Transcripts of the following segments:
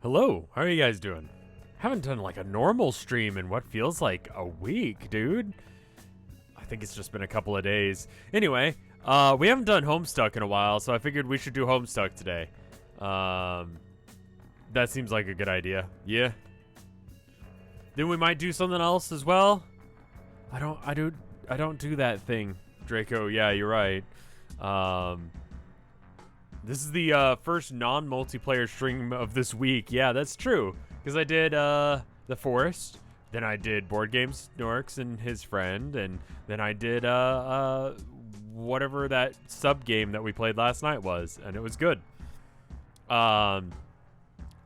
Hello, how are you guys doing? Haven't done like a normal stream in what feels like a week, dude. I think it's just been a couple of days. Anyway, we haven't done Homestuck in a while, so I figured we should do Homestuck today. That seems like a good idea. Yeah. Then we might do something else as well. I don't do that thing, Draco. Yeah, you're right. This is the first non-multiplayer stream of this week. Yeah, that's true. Because I did The Forest, then I did Board Games, Norks and his friend, and then I did whatever that sub-game that we played last night was, and it was good. I'm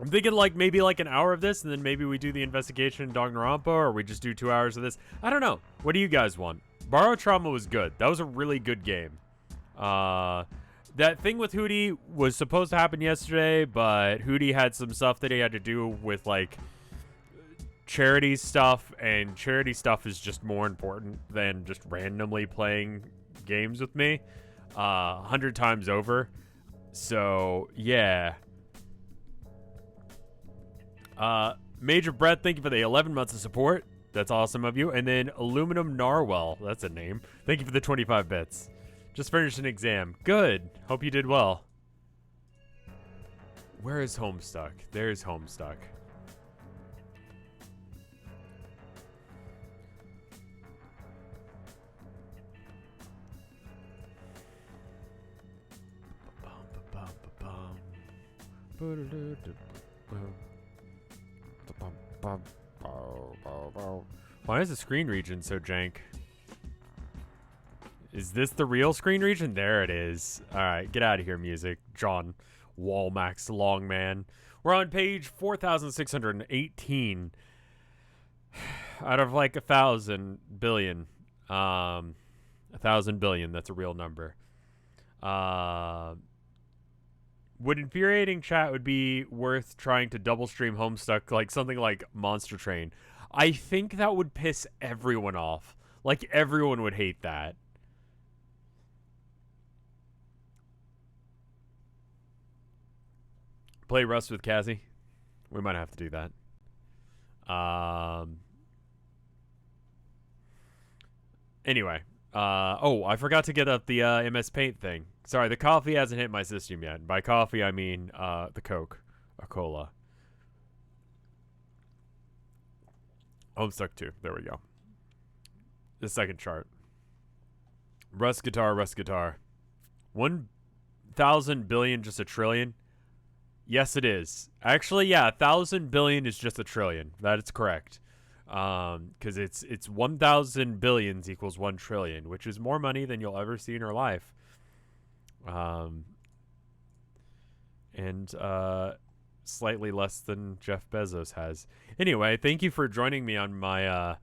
thinking like maybe like an hour of this, and then maybe we do the investigation in Danganronpa, or we just do 2 hours of this. I don't know. What do you guys want? Borrow Trauma was good. That was a really good game. That thing with Hootie was supposed to happen yesterday, but Hootie had some stuff that he had to do with, like, charity stuff, and charity stuff is just more important than just randomly playing games with me 100 times over. So, yeah. Major Brett, thank you for the 11 months of support. That's awesome of you. And then Aluminum Narwhal, that's a name. Thank you for the 25 bits. Just finished an exam. Good. Hope you did well. Where is Homestuck? There's Homestuck. Why is the screen region so jank? Is this the real screen region? There it is. All right, get out of here, music. John Walmax Longman. We're on page 4,618 out of like 1,000 billion. 1,000 billion, that's a real number. Would infuriating chat would be worth trying to double stream Homestuck, like something like Monster Train? I think that would piss everyone off. Like, everyone would hate that. Play Rust with Kazzy. We might have to do that. Anyway. Oh, I forgot to get up the MS Paint thing. Sorry, the coffee hasn't hit my system yet. By coffee, I mean the Coke. A cola. Homestuck 2. There we go. The second chart. Rust guitar, Rust guitar. 1,000 billion, just a trillion. Yes, it is. Actually, yeah, 1,000 billion is just a trillion. That is correct. Because it's 1,000 billions equals 1 trillion, which is more money than you'll ever see in your life. And slightly less than Jeff Bezos has. Anyway, thank you for joining me on my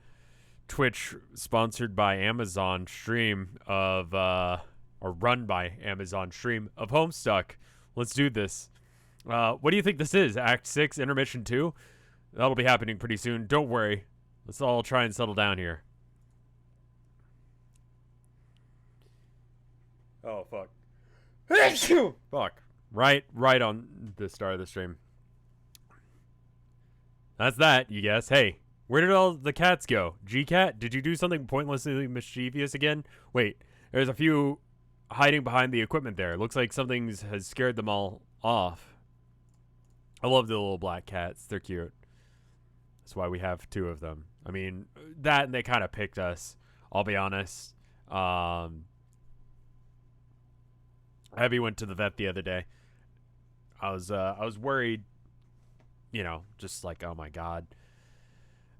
Twitch sponsored by Amazon stream of or run by Amazon stream of Homestuck. Let's do this. What do you think this is? Act 6, Intermission 2? That'll be happening pretty soon. Don't worry. Let's all try and settle down here. Oh, fuck. Fuck. Right on the start of the stream. That's that, you guess. Hey, where did all the cats go? G-Cat, did you do something pointlessly mischievous again? Wait, there's a few hiding behind the equipment there. Looks like something has scared them all off. I love the little black cats. They're cute. That's why we have 2 of them. I mean, that and they kind of picked us. I'll be honest. Abby went to the vet the other day. I was worried. You know, just like, oh my god.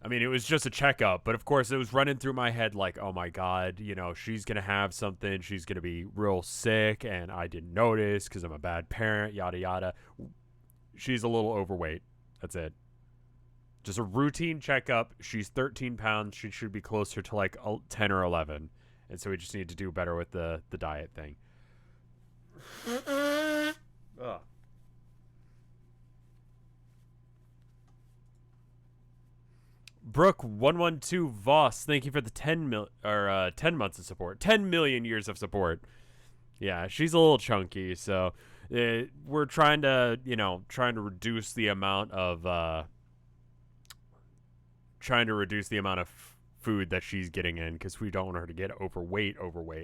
I mean, it was just a checkup, but of course it was running through my head like, oh my god, you know, she's gonna have something. She's gonna be real sick, and I didn't notice because I'm a bad parent. Yada yada. She's a little overweight. That's it. Just a routine checkup. She's 13 pounds. She should be closer to like 10 or 11. And so we just need to do better with the diet thing. Ugh. Brooke 112 Voss, thank you for the 10 months of support. 10 million years of support. Yeah, she's a little chunky, so we're trying to, you know, reduce the amount of food that she's getting in because we don't want her to get overweight,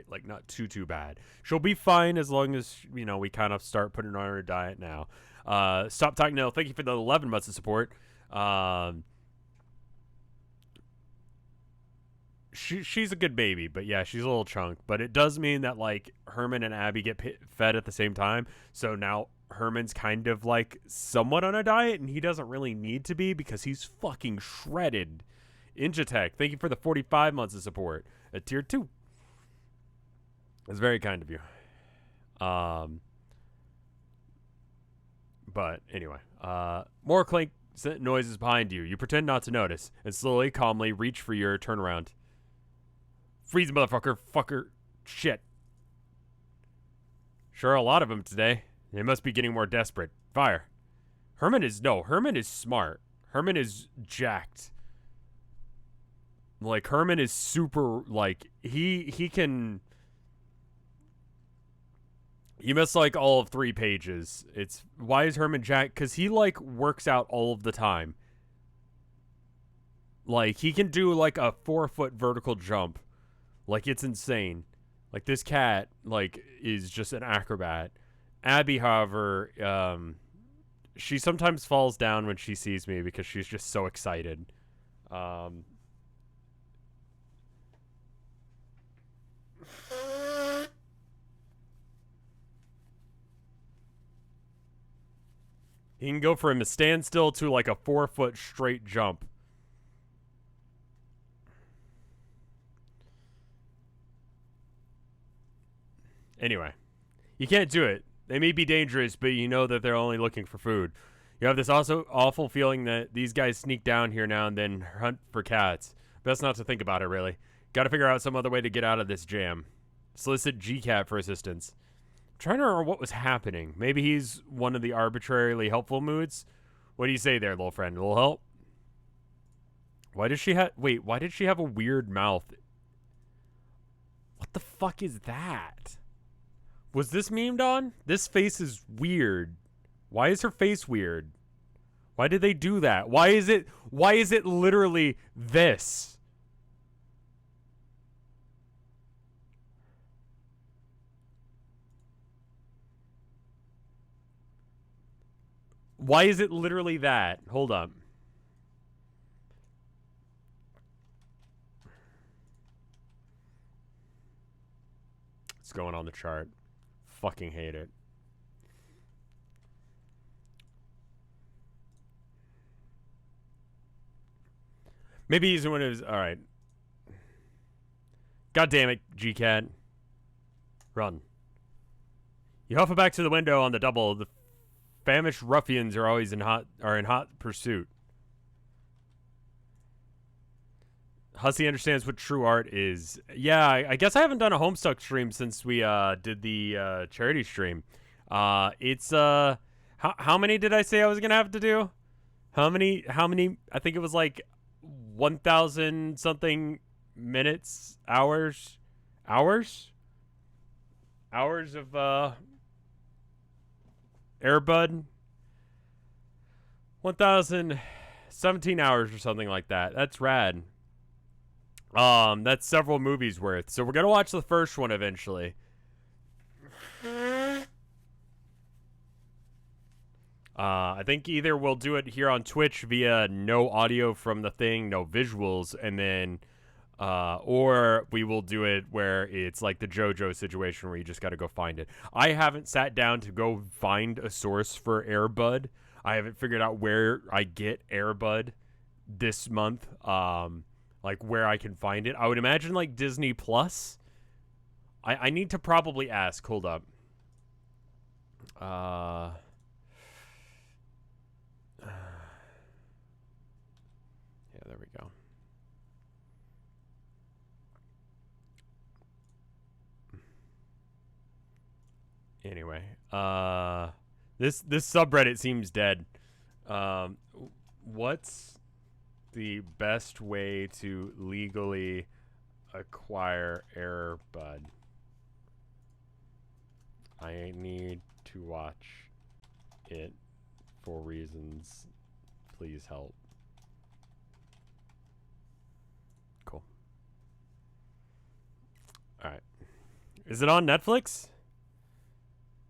like not too bad. She'll be fine as long as, you know, we kind of start putting her on her diet now. Stop Talking No, thank you for the 11 months of support. She's a good baby, but yeah, she's a little chunk. But it does mean that, like, Herman and Abby get fed at the same time. So now Herman's kind of, like, somewhat on a diet, and he doesn't really need to be because he's fucking shredded. Injatech, thank you for the 45 months of support at tier 2. That's very kind of you. But anyway, more clink noises behind you. You pretend not to notice and slowly, calmly reach for your turnaround. Freeze, motherfucker. Fucker. Shit. Sure, a lot of them today. They must be getting more desperate. Fire. Herman is smart. Herman is jacked. Like, Herman is super, like, he can... He missed, like, all of 3 pages. It's... Why is Herman jacked? Because he, like, works out all of the time. Like, he can do, like, a 4-foot vertical jump. Like, it's insane. Like, this cat, like, is just an acrobat. Abby, however, she sometimes falls down when she sees me because she's just so excited. He can go from a standstill to, like, a 4-foot straight jump. Anyway, you can't do it. They may be dangerous, but you know that they're only looking for food. You have this also awful feeling that these guys sneak down here now and then hunt for cats. Best not to think about it, really. Gotta figure out some other way to get out of this jam. Solicit GCat for assistance. I'm trying to remember what was happening. Maybe he's one of the arbitrarily helpful moods? What do you say there, little friend? A little help? Why does she have... Wait, why did she have a weird mouth? What the fuck is that? Was this memed on? This face is weird. Why is her face weird? Why did they do that? Why is it literally this? Why is it literally that? Hold up. What's going on the chart? Fucking hate it. Maybe he's one of his... Alright. God damn it, GCat. Run. You huff it back to the window on the double. The famished ruffians are always in hot pursuit. Hussey understands what true art is. Yeah, I guess I haven't done a Homestuck stream since we did the charity stream. It's how many did I say I was gonna have to do? How many? I think it was like 1,000 something minutes, hours of Airbud. 1,017 hours or something like that. That's rad. That's several movies worth. So we're gonna watch the first one eventually. I think either we'll do it here on Twitch via no audio from the thing, no visuals, and then, or we will do it where it's like the JoJo situation where you just gotta go find it. I haven't sat down to go find a source for Airbud. I haven't figured out where I get Airbud this month. Like where I can find it. I would imagine like Disney Plus. I need to probably ask. Hold up. Yeah, there we go. Anyway, this subreddit seems dead. What's the best way to legally acquire Airbud? I need to to watch it for reasons. Please help. Cool. All right. Is it on Netflix?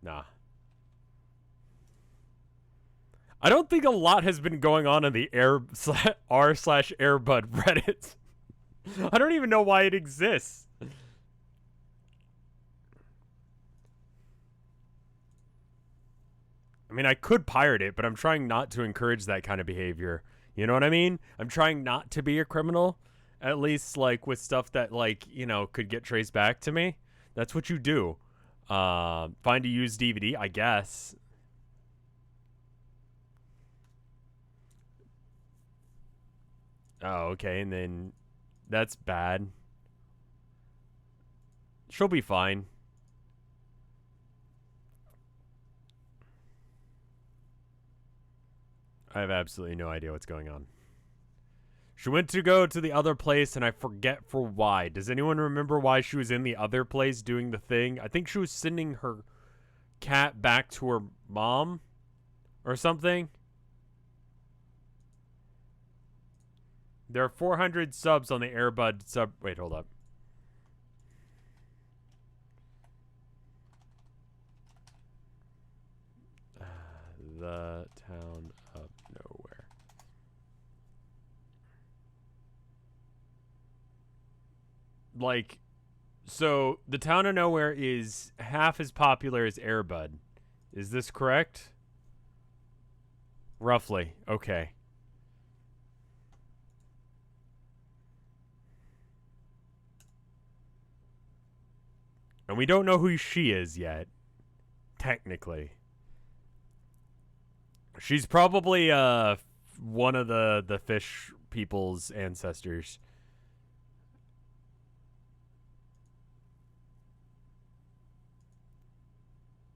Nah. I don't think a lot has been going on in the r/airbud Reddit. I don't even know why it exists. I mean, I could pirate it, but I'm trying not to encourage that kind of behavior. You know what I mean? I'm trying not to be a criminal, at least like with stuff that like, you know, could get traced back to me. That's what you do. Find a used DVD, I guess. Oh, okay, and then that's bad. She'll be fine. I have absolutely no idea what's going on. She went to go to the other place, and I forget for why. Does anyone remember why she was in the other place doing the thing? I think she was sending her cat back to her mom or something. There are 400 subs on the Airbud sub. Wait, hold up. The town of nowhere. Like, so the town of nowhere is half as popular as Airbud. Is this correct? Roughly. Okay. And we don't know who she is yet, technically. She's probably one of the fish people's ancestors.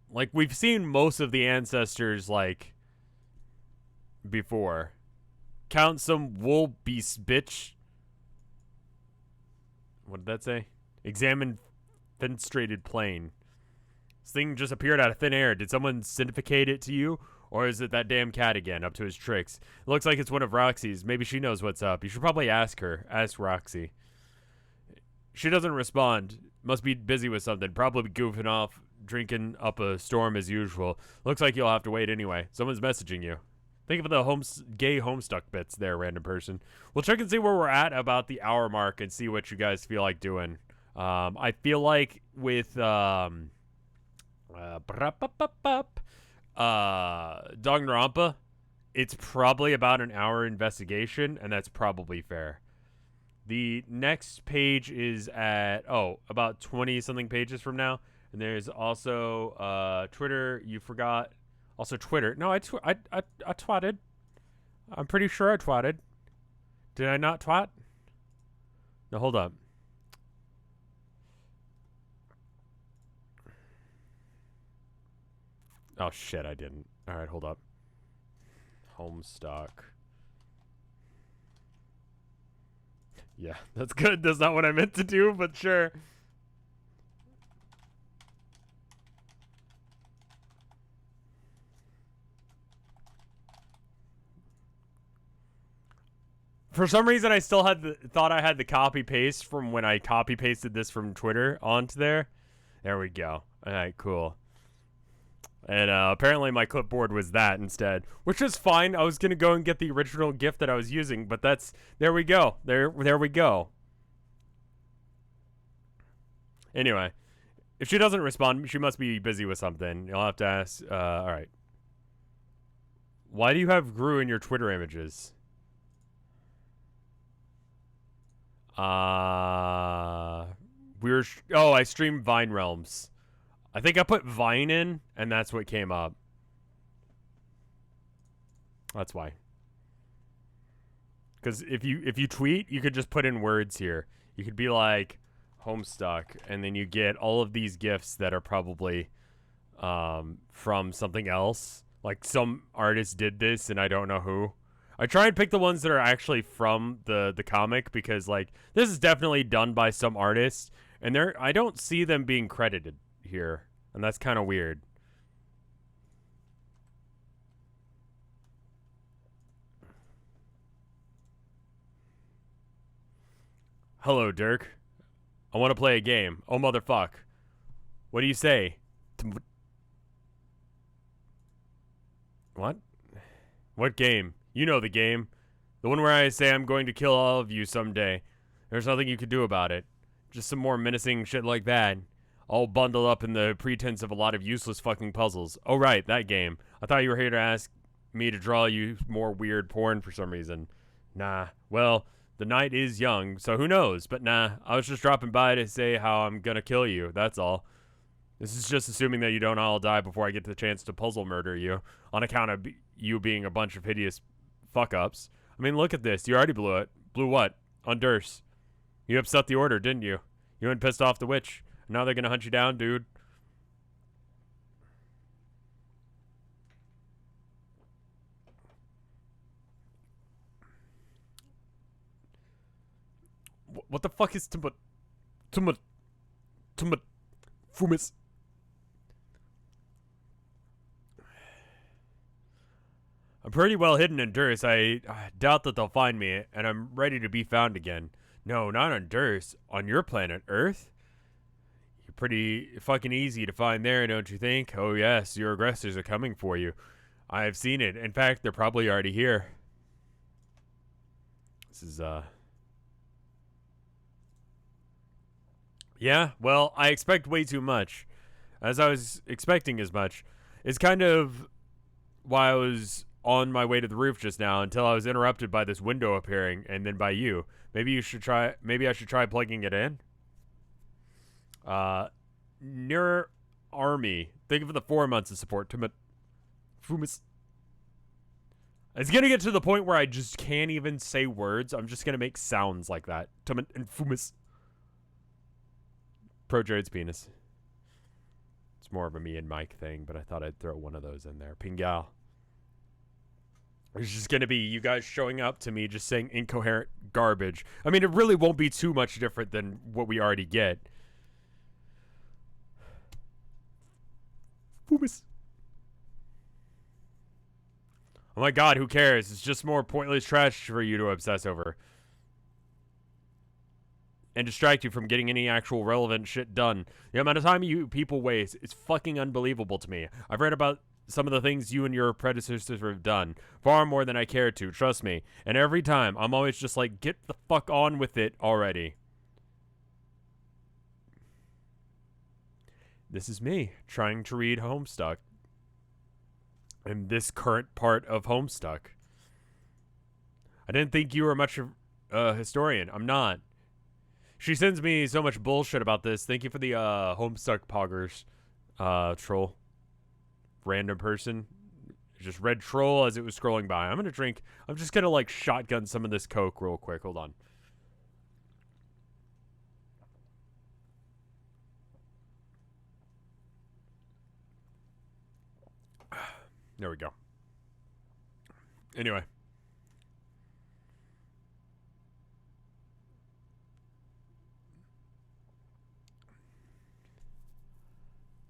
Like, we've seen most of the ancestors, like, before. Count some wool beast, bitch. What did that say? Examine fenestrated plain. This thing just appeared out of thin air. Did someone syndicate it to you? Or is it that damn cat again, up to his tricks? It looks like it's one of Roxy's. Maybe she knows what's up. You should probably ask her. Ask Roxy. She doesn't respond. Must be busy with something. Probably goofing off, drinking up a storm as usual. Looks like you'll have to wait anyway. Someone's messaging you. Think of the gay Homestuck bits there, random person. We'll check and see where we're at about the hour mark and see what you guys feel like doing. I feel like with Danganronpa, it's probably about an hour investigation, and that's probably fair. The next page is at about 20 something pages from now, and there's also Twitter. You forgot also Twitter. No, I twatted. I'm pretty sure I twatted. Did I not twat? No, hold up. Oh, shit, I didn't. All right, hold up. Homestuck. Yeah, that's good. That's not what I meant to do, but sure. For some reason, I still thought I had the copy paste from when I copy pasted this from Twitter onto there. There we go. All right, cool. And apparently my clipboard was that instead, which is fine. I was going to go and get the original GIF that I was using, but there we go. There we go. Anyway, if she doesn't respond, she must be busy with something. You'll have to ask. All right. Why do you have Gru in your Twitter images? I streamed Vine Realms. I think I put Vine in, and that's what came up. That's why. Because if you tweet, you could just put in words here. You could be like Homestuck, and then you get all of these GIFs that are probably from something else. Like some artist did this, and I don't know who. I try and pick the ones that are actually from the comic, because like this is definitely done by some artist, and I don't see them being credited here, and that's kind of weird. Hello, Dirk. I want to play a game. Oh, motherfuck. What do you say? What? What game? You know the game. The one where I say I'm going to kill all of you someday. There's nothing you can do about it. Just some more menacing shit like that. All bundled up in the pretense of a lot of useless fucking puzzles. Oh, right, that game. I thought you were here to ask me to draw you more weird porn for some reason. Nah. Well, the night is young, so who knows? But nah, I was just dropping by to say how I'm gonna kill you, that's all. This is just assuming that you don't all die before I get the chance to puzzle murder you, on account of you being a bunch of hideous fuck-ups. I mean, look at this. You already blew it. Blew what? On Durst. You upset the order, didn't you? You went pissed off the witch. Now they're gonna hunt you down, dude. What the fuck is Fumis? I'm pretty well hidden in Durst. I doubt that they'll find me, and I'm ready to be found again. No, not on Durst. On your planet, Earth? You're pretty fucking easy to find there, don't you think? Oh yes, your aggressors are coming for you. I have seen it. In fact, they're probably already here. This is, Yeah, well, I expect way too much. As I was expecting as much. It's kind of why I was on my way to the roof just now until I was interrupted by this window appearing and then by you. Maybe I should try plugging it in. Near Army. Thank you for the 4 months of support. Fumis. It's gonna get to the point where I just can't even say words. I'm just gonna make sounds like that. And Fumis. Pro Jared's penis. It's more of a me and Mike thing, but I thought I'd throw one of those in there. Pingal. It's just going to be you guys showing up to me just saying incoherent garbage. I mean, it really won't be too much different than what we already get. Fumis. Oh my god, who cares? It's just more pointless trash for you to obsess over. And distract you from getting any actual relevant shit done. The amount of time you people waste is fucking unbelievable to me. I've read about some of the things you and your predecessors have done. Far more than I care to, trust me. And every time, I'm always just like, get the fuck on with it already. This is me, trying to read Homestuck. And this current part of Homestuck. I didn't think you were much of a historian. I'm not. She sends me so much bullshit about this. Thank you for the Homestuck poggers, troll. Random person. Just read troll as it was scrolling by. I'm just gonna like shotgun some of this Coke real quick. Hold on. There we go. Anyway.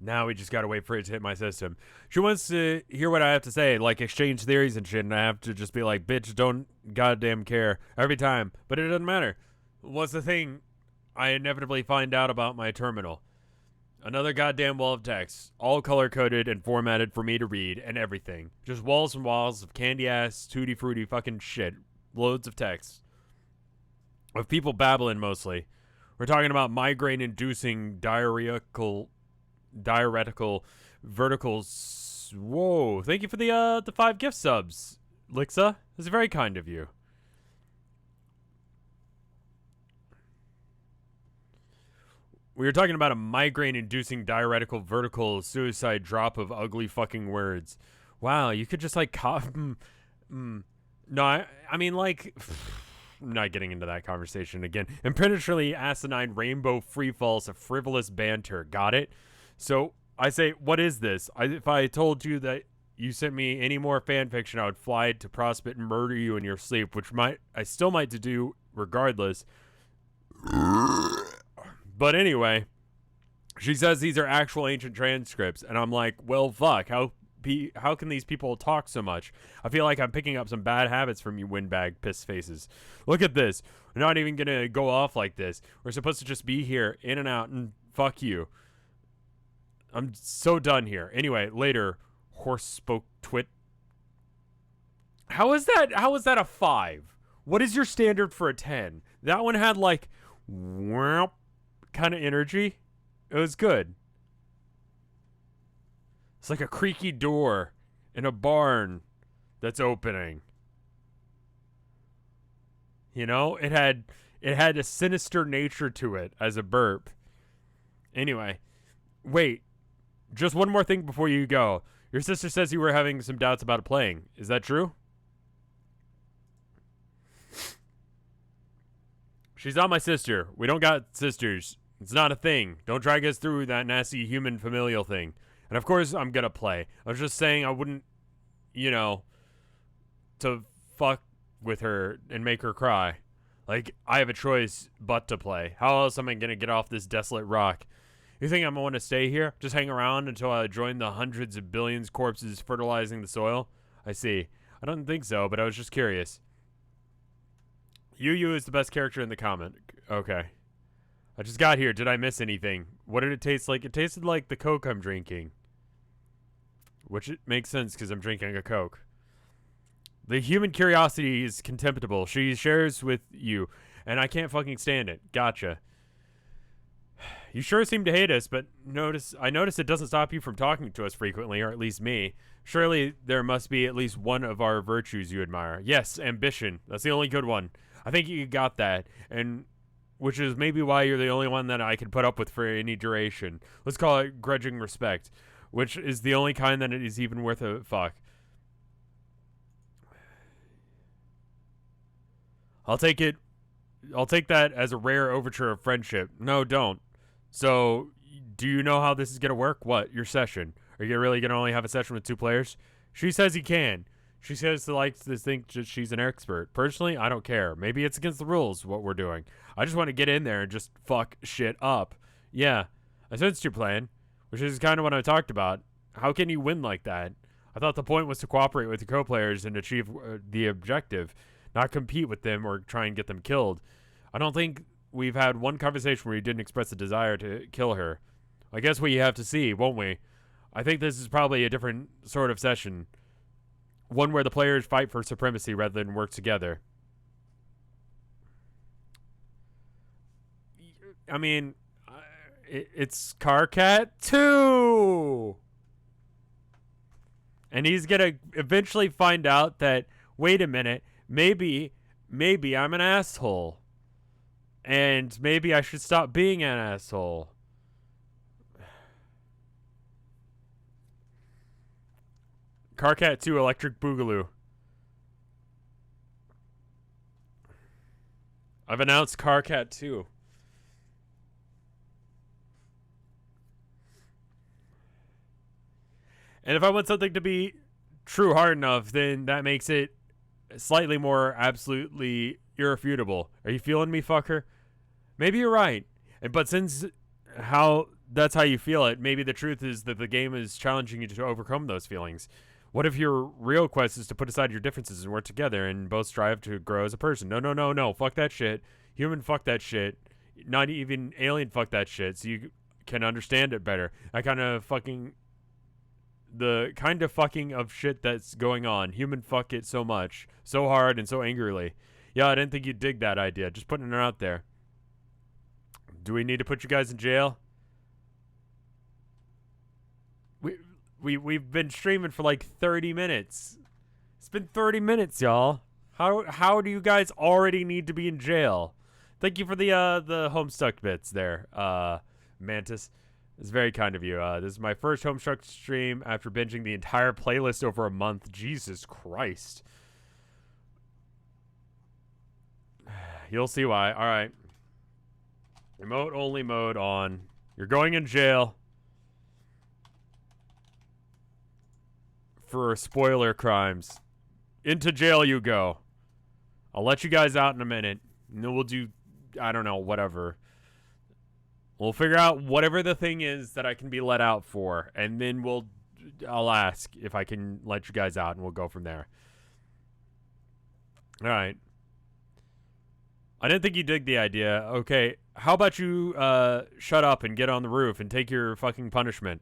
Now we just gotta wait for it to hit my system. She wants to hear what I have to say, like exchange theories and shit, and I have to just be like, bitch, don't goddamn care every time. But it doesn't matter. What's the thing I inevitably find out about my terminal? Another goddamn wall of text, all color-coded and formatted for me to read and everything. Just walls and walls of candy-ass, tutti-frutti fucking shit. Loads of text. Of people babbling mostly. We're talking about migraine-inducing diuretical verticals. Whoa, thank you for the 5 gift subs, Lixa. That's very kind of you. We were talking about a migraine-inducing diuretical vertical suicide drop of ugly fucking words. Wow, you could just like No, I mean like I'm not getting into that conversation again. Impenetrably asinine rainbow freefalls of frivolous banter. Got it? So I say, what is this? If I told you that you sent me any more fan fiction, I would fly to Prospect and murder you in your sleep, which I still might do regardless. But anyway, she says these are actual ancient transcripts, and I'm like, well, fuck. How how can these people talk so much? I feel like I'm picking up some bad habits from you windbag piss faces. Look at this. We're not even gonna go off like this. We're supposed to just be here, in and out, and fuck you. I'm so done here. Anyway, later, horse spoke twit. How is that a 5? What is your standard for a 10? That one had like whomp kind of energy. It was good. It's like a creaky door in a barn that's opening. You know, it had a sinister nature to it as a burp. Anyway, wait. Just one more thing before you go. Your sister says you were having some doubts about playing. Is that true? She's not my sister. We don't got sisters. It's not a thing. Don't drag us through that nasty human familial thing. And of course, I'm gonna play. I was just saying I wouldn't, to fuck with her and make her cry. Like, I have a choice but to play. How else am I gonna get off this desolate rock? You think I'm going to stay here? Just hang around until I join the hundreds of billions corpses fertilizing the soil? I see. I don't think so, but I was just curious. Yu is the best character in the comment. Okay. I just got here. Did I miss anything? What did it taste like? It tasted like the Coke I'm drinking. Which it makes sense because I'm drinking a Coke. The human curiosity is contemptible. She shares with you, and I can't fucking stand it. Gotcha. You sure seem to hate us, but I notice it doesn't stop you from talking to us frequently, or at least me. Surely there must be at least one of our virtues you admire. Yes, ambition. That's the only good one. I think you got that, and which is maybe why you're the only one that I can put up with for any duration. Let's call it grudging respect, which is the only kind that is even worth a fuck. I'll take that as a rare overture of friendship. No, don't. So, do you know how this is going to work? What? Your session? Are you really going to only have a session with 2 players? She says you can. She says she likes to think that she's an expert. Personally, I don't care. Maybe it's against the rules, what we're doing. I just want to get in there and just fuck shit up. Yeah, I sensed your plan, which is kind of what I talked about. How can you win like that? I thought the point was to cooperate with the co-players and achieve the objective, not compete with them or try and get them killed. I don't think we've had one conversation where you didn't express a desire to kill her. I guess we have to see, won't we? I think this is probably a different sort of session. One where the players fight for supremacy rather than work together. I mean, it's Carcat 2! And he's gonna eventually find out that, wait a minute, maybe I'm an asshole. And maybe I should stop being an asshole. Carcat 2 Electric Boogaloo. I've announced Carcat 2. And if I want something to be true hard enough, then that makes it slightly more absolutely irrefutable. Are you feeling me, fucker? Maybe you're right. But since that's how you feel it, maybe the truth is that the game is challenging you to overcome those feelings. What if your real quest is to put aside your differences and work together and both strive to grow as a person? No. Fuck that shit. Human, fuck that shit. Not even alien, fuck that shit. So you can understand it better. The kind of fucking of shit that's going on. Human, fuck it so much. So hard and so angrily. Yeah, I didn't think you'd dig that idea. Just putting it out there. Do we need to put you guys in jail? We've been streaming for like 30 minutes. It's been 30 minutes, y'all. How do you guys already need to be in jail? Thank you for the Homestuck bits there, Mantis. It's very kind of you. This is my first Homestuck stream after binging the entire playlist over a month. Jesus Christ. You'll see why. All right. Remote only mode on. You're going in jail. For spoiler crimes. Into jail you go. I'll let you guys out in a minute. And then we'll do, I don't know, whatever. We'll figure out whatever the thing is that I can be let out for. And then we'll I'll ask if I can let you guys out, and we'll go from there. All right. I didn't think you dig the idea. Okay, how about you shut up and get on the roof and take your fucking punishment?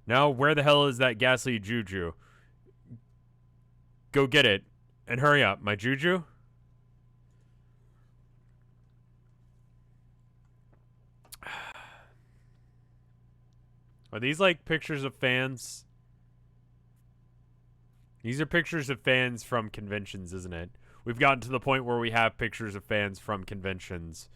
Now, where the hell is that ghastly juju? Go get it. And hurry up. My juju? Are these like pictures of fans? These are pictures of fans from conventions, isn't it? We've gotten to the point where we have pictures of fans from conventions.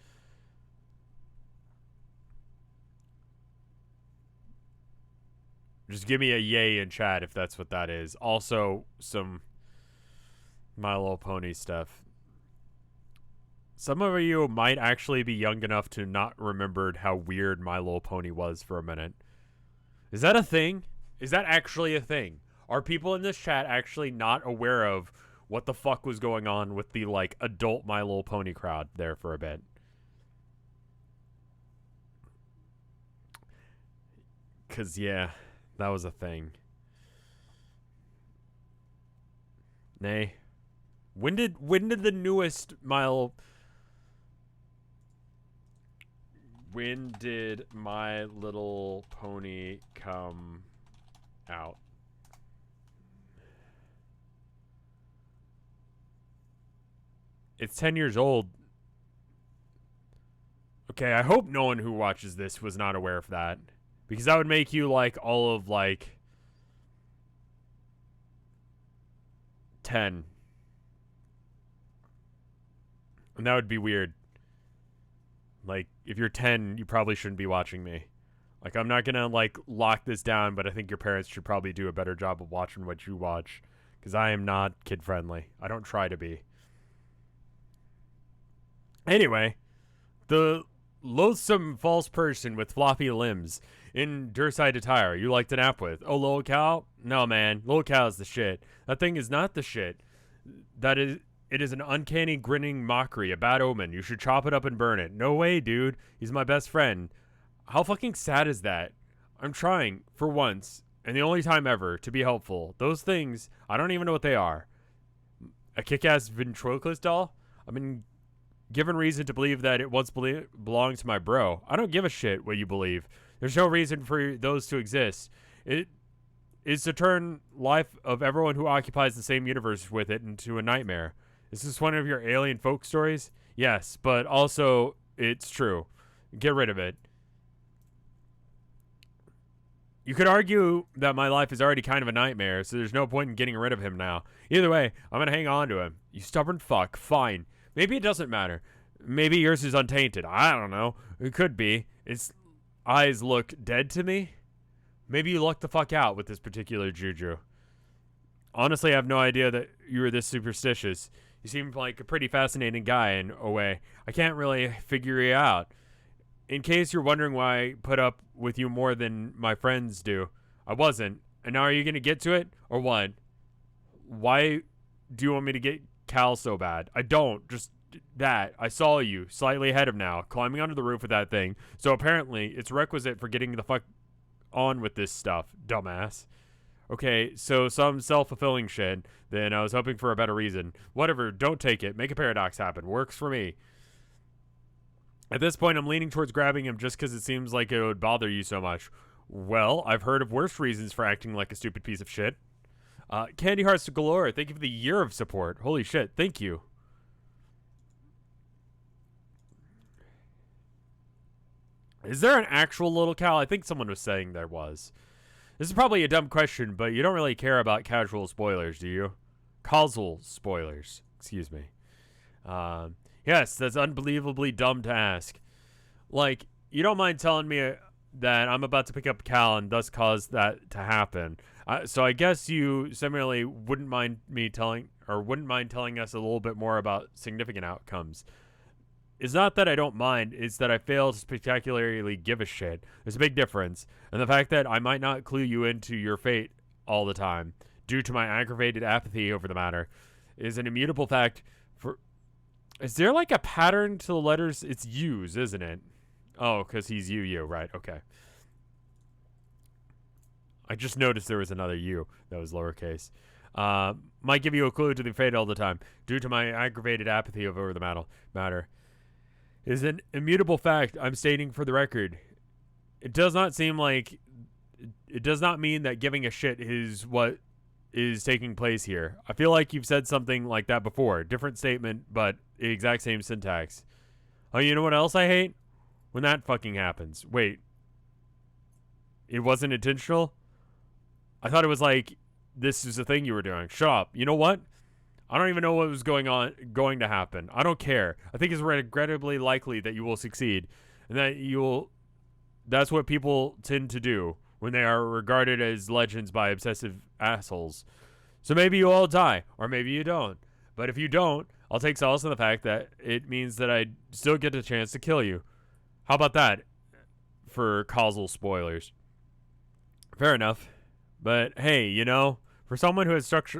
Just give me a yay in chat if that's what that is. Also, some My Little Pony stuff. Some of you might actually be young enough to not remembered how weird My Little Pony was for a minute. Is that a thing? Is that actually a thing? Are people in this chat actually not aware of what the fuck was going on with the, like, adult My Little Pony crowd there for a bit? Because, yeah, that was a thing. Nay. When did the newest My Little... When did My Little Pony come out? It's 10 years old. Okay, I hope no one who watches this was not aware of that. Because that would make you, like, all of, like, 10. And that would be weird. Like, if you're 10, you probably shouldn't be watching me. Like, I'm not gonna, like, lock this down, but I think your parents should probably do a better job of watching what you watch. Because I am not kid-friendly. I don't try to be. Anyway, the loathsome false person with floppy limbs in Durside attire you like to nap with. Oh, Lil Cow? No, man. Lil Cow's the shit. That thing is not the shit. It is an uncanny grinning mockery, a bad omen. You should chop it up and burn it. No way, dude. He's my best friend. How fucking sad is that? I'm trying, for once, and the only time ever, to be helpful. Those things, I don't even know what they are. A kick-ass ventriloquist doll? I've been given reason to believe that it once belonged to my bro. I don't give a shit what you believe. There's no reason for those to exist. It is to turn life of everyone who occupies the same universe with it into a nightmare. Is this one of your alien folk stories? Yes, but also it's true. Get rid of it. You could argue that my life is already kind of a nightmare, so there's no point in getting rid of him now. Either way, I'm going to hang on to him. You stubborn fuck. Fine. Maybe it doesn't matter. Maybe yours is untainted. I don't know. It could be. Its eyes look dead to me. Maybe you lucked the fuck out with this particular juju. Honestly, I have no idea that you were this superstitious. You seem like a pretty fascinating guy in a way. I can't really figure you out. In case you're wondering why I put up with you more than my friends do, I wasn't. And now are you going to get to it? Or what? Why do you want me to get Cal so bad? I don't. Just that. I saw you, slightly ahead of now, climbing onto the roof with that thing. So apparently, it's requisite for getting the fuck on with this stuff, dumbass. Okay, so some self-fulfilling shit. Then I was hoping for a better reason. Whatever, don't take it. Make a paradox happen. Works for me. At this point, I'm leaning towards grabbing him just because it seems like it would bother you so much. Well, I've heard of worse reasons for acting like a stupid piece of shit. Candy Hearts Galore, thank you for the year of support. Holy shit, thank you. Is there an actual little cow? I think someone was saying there was. This is probably a dumb question, but you don't really care about casual spoilers, do you? Causal spoilers, excuse me. Yes, that's unbelievably dumb to ask. Like, you don't mind telling me that I'm about to pick up Cal and thus cause that to happen. So I guess you similarly wouldn't mind telling us a little bit more about significant outcomes. It's not that I don't mind, it's that I fail to spectacularly give a shit. There's a big difference. And the fact that I might not clue you into your fate all the time, due to my aggravated apathy over the matter, is an immutable fact for... Is there like a pattern to the letters? It's U's, isn't it? Oh, because he's you, right, okay. I just noticed there was another U that was lowercase. Might give you a clue to the fate all the time, due to my aggravated apathy over the matter. Is an immutable fact I'm stating for the record. It does not seem like... It does not mean that giving a shit is what is taking place here. I feel like you've said something like that before. Different statement, but the exact same syntax. Oh, you know what else I hate? When that fucking happens. Wait. It wasn't intentional? I thought it was like, this is the thing you were doing. Shut up. You know what? I don't even know what was going to happen. I don't care. I think it's regrettably likely that you will succeed. And that you will... That's what people tend to do when they are regarded as legends by obsessive assholes. So maybe you all die, or maybe you don't. But if you don't, I'll take solace in the fact that it means that I still get a chance to kill you. How about that for causal spoilers? Fair enough. But hey, you know, for someone who has such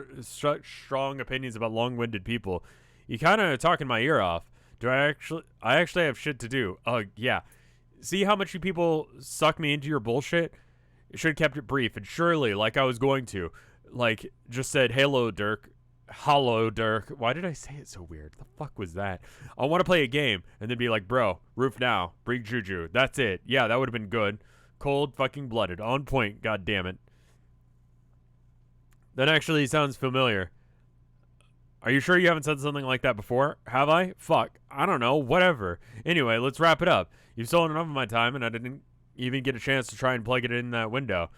strong opinions about long-winded people, you kind of talking my ear off. I actually have shit to do. Yeah. See how much you people suck me into your bullshit? Should have kept it brief, and surely, like I was going to, like, just said, hello, Dirk. Hello, Dirk. Why did I say it so weird? The fuck was that? I want to play a game, and then be like, bro, roof now. Bring Juju. That's it. Yeah, that would have been good. Cold fucking blooded. On point, god damn it. That actually sounds familiar. Are you sure you haven't said something like that before? Have I? Fuck. I don't know. Whatever. Anyway, let's wrap it up. You've stolen enough of my time, and I didn't even get a chance to try and plug it in that window.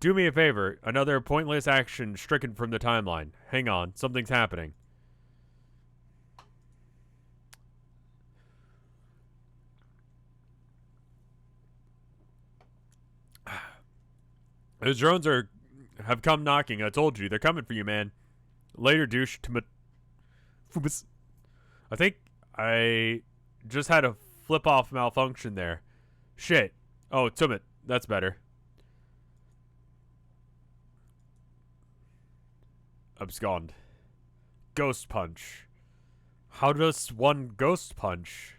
Do me a favor. Another pointless action stricken from the timeline. Hang on. Something's happening. Those drones have come knocking. I told you. They're coming for you, man. Later, douche. I think I just had a flip-off malfunction there. Shit. Oh, Tumit. That's better. Abscond. Ghost punch. How does one ghost punch?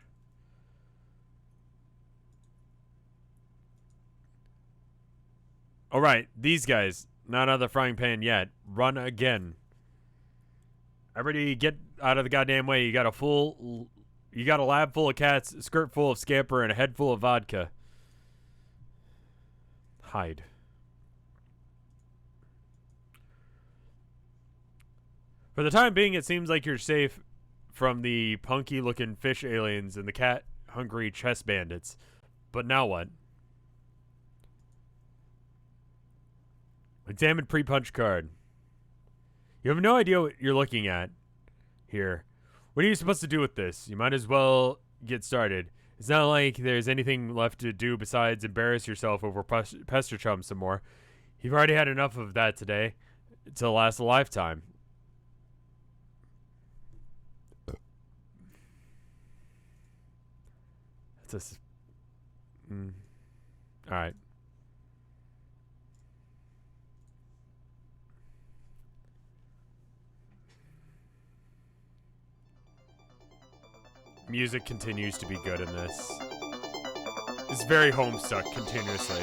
Alright, these guys. Not out of the frying pan yet. Run again. Everybody get out of the goddamn way. You got a lab full of cats, a skirt full of scamper, and a head full of vodka. Hide. For the time being, it seems like you're safe from the punky-looking fish aliens and the cat-hungry chess bandits. But now what? Examine pre-punch card. You have no idea what you're looking at here. What are you supposed to do with this? You might as well get started. It's not like there's anything left to do besides embarrass yourself over Pester Chum some more. You've already had enough of that today to last a lifetime. That's Alright. Music continues to be good in this. It's very Homestuck continuously.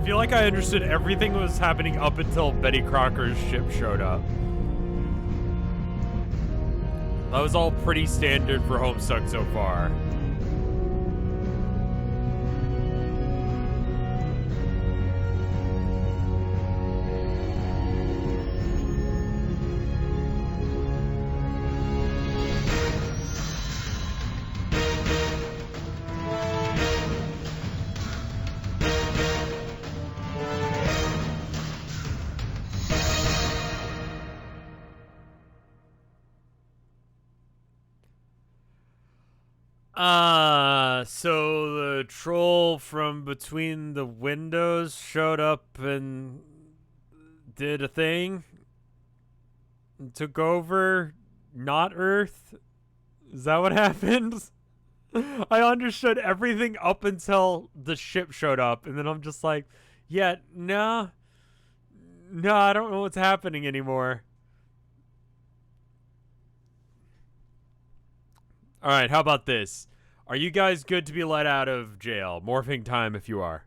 feel like I understood everything that was happening up until Betty Crocker's ship showed up. That was all pretty standard for Homestuck so far. So the troll from between the windows showed up and did a thing? Took over not Earth? Is that what happened? I understood everything up until the ship showed up, and then I'm just like, yeah, no, I don't know what's happening anymore. Alright, how about this? Are you guys good to be let out of jail? Morphing time if you are.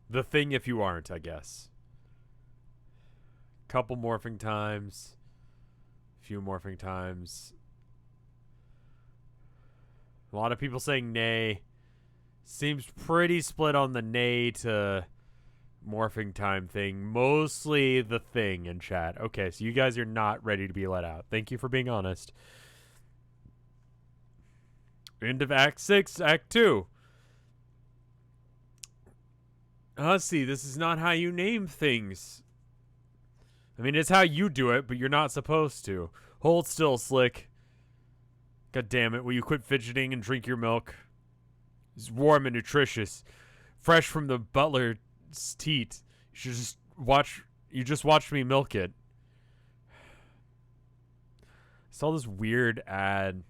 The thing if you aren't, I guess. Couple morphing times. Few morphing times. A lot of people saying nay. Seems pretty split on the nay to morphing time thing. Mostly the thing in chat. Okay, so you guys are not ready to be let out. Thank you for being honest. End of Act 6, Act 2. Let's see, this is not how you name things. I mean, it's how you do it, but you're not supposed to. Hold still, Slick. God damn it, will you quit fidgeting and drink your milk? It's warm and nutritious. Fresh from the butler's teat. You just watched me milk it. I saw this weird ad.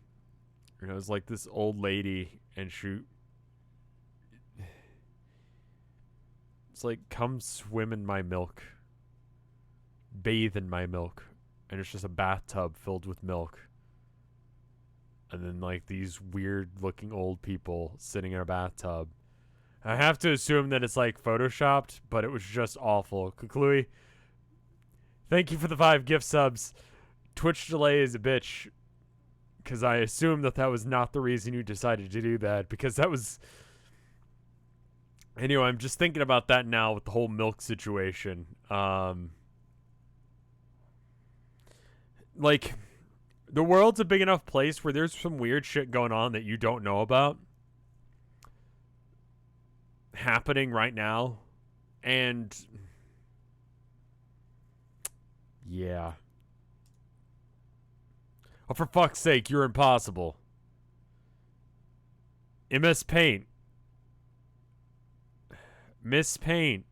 And it was like this old lady, and it's like, come swim in my milk. Bathe in my milk. And it's just a bathtub filled with milk. And then, like, these weird-looking old people sitting in a bathtub. I have to assume that it's, like, photoshopped, but it was just awful. Kuklui, thank you for the 5 gift subs. Twitch delay is a bitch. Because I assume that was not the reason you decided to do that. Because that was... Anyway, I'm just thinking about that now with the whole milk situation. Like... The world's a big enough place where there's some weird shit going on that you don't know about happening right now. And yeah. Oh, for fuck's sake, you're impossible. MS Paint. Miss Paint.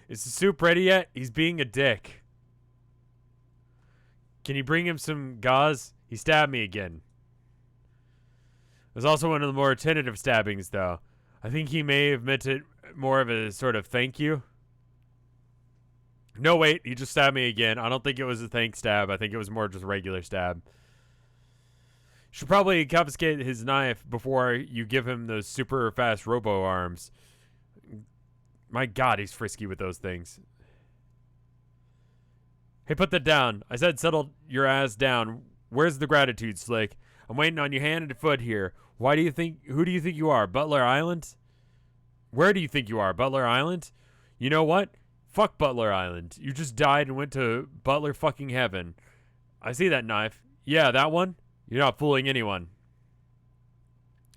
Is the soup ready yet? He's being a dick. Can you bring him some gauze? He stabbed me again. It was also one of the more tentative stabbings, though. I think he may have meant it more of a sort of thank you. No, wait. He just stabbed me again. I don't think it was a thank stab. I think it was more just a regular stab. Should probably confiscate his knife before you give him those super fast robo arms. My God, he's frisky with those things. Hey, put that down. I said settle your ass down. Where's the gratitude, Slick? I'm waiting on you hand and foot here. Who do you think you are? Butler Island? Where do you think you are? Butler Island? You know what? Fuck Butler Island. You just died and went to Butler fucking heaven. I see that knife. Yeah, that one? You're not fooling anyone.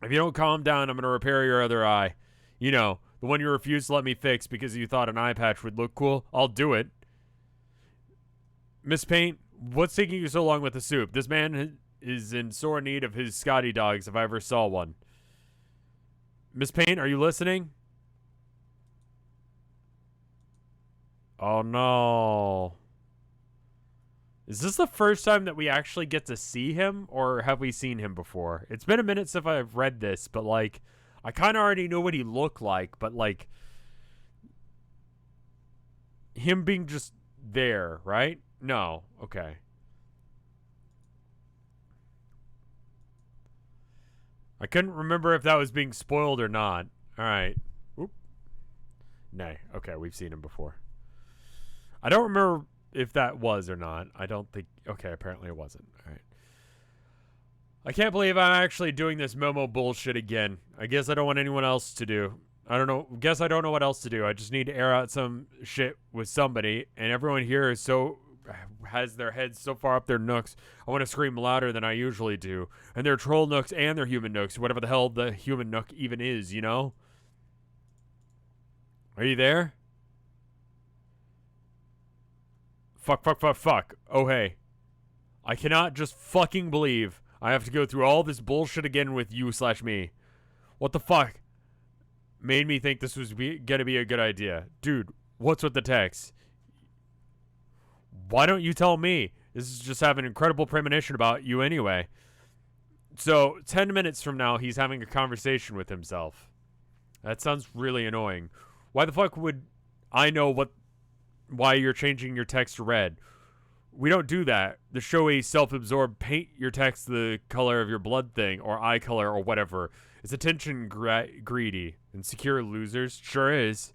If you don't calm down, I'm going to repair your other eye. You know, the one you refused to let me fix because you thought an eye patch would look cool. I'll do it. Miss Paint, what's taking you so long with the soup? This man is in sore need of his Scotty dogs if I ever saw one. Miss Paint, are you listening? Oh, no. Is this the first time that we actually get to see him, or have we seen him before? It's been a minute since I've read this, but, like, I kind of already know what he looked like, but, like, him being just there, right? No. Okay. I couldn't remember if that was being spoiled or not. All right. Oop. Nay. Okay, we've seen him before. I don't remember if that was or not. I don't think. Okay, apparently it wasn't. All right. I can't believe I'm actually doing this Momo bullshit again. I guess I don't want anyone else to do. I don't know. Guess I don't know what else to do. I just need to air out some shit with somebody, and everyone here is so has their heads so far up their nooks. I want to scream louder than I usually do, and they're troll nooks and they're human nooks, whatever the hell the human nook even is. You know? Are you there? Fuck, fuck, fuck, fuck. Oh, hey. I cannot just fucking believe I have to go through all this bullshit again with you/me. What the fuck? Made me think this was gonna be a good idea. Dude, what's with the text? Why don't you tell me? This is just having an incredible premonition about you anyway. So, 10 minutes from now, he's having a conversation with himself. That sounds really annoying. Why the fuck would I know why you're changing your text to red? We don't do that. The showy, self-absorbed paint your text the color of your blood thing, or eye color, or whatever. It's attention greedy. Insecure losers? Sure is.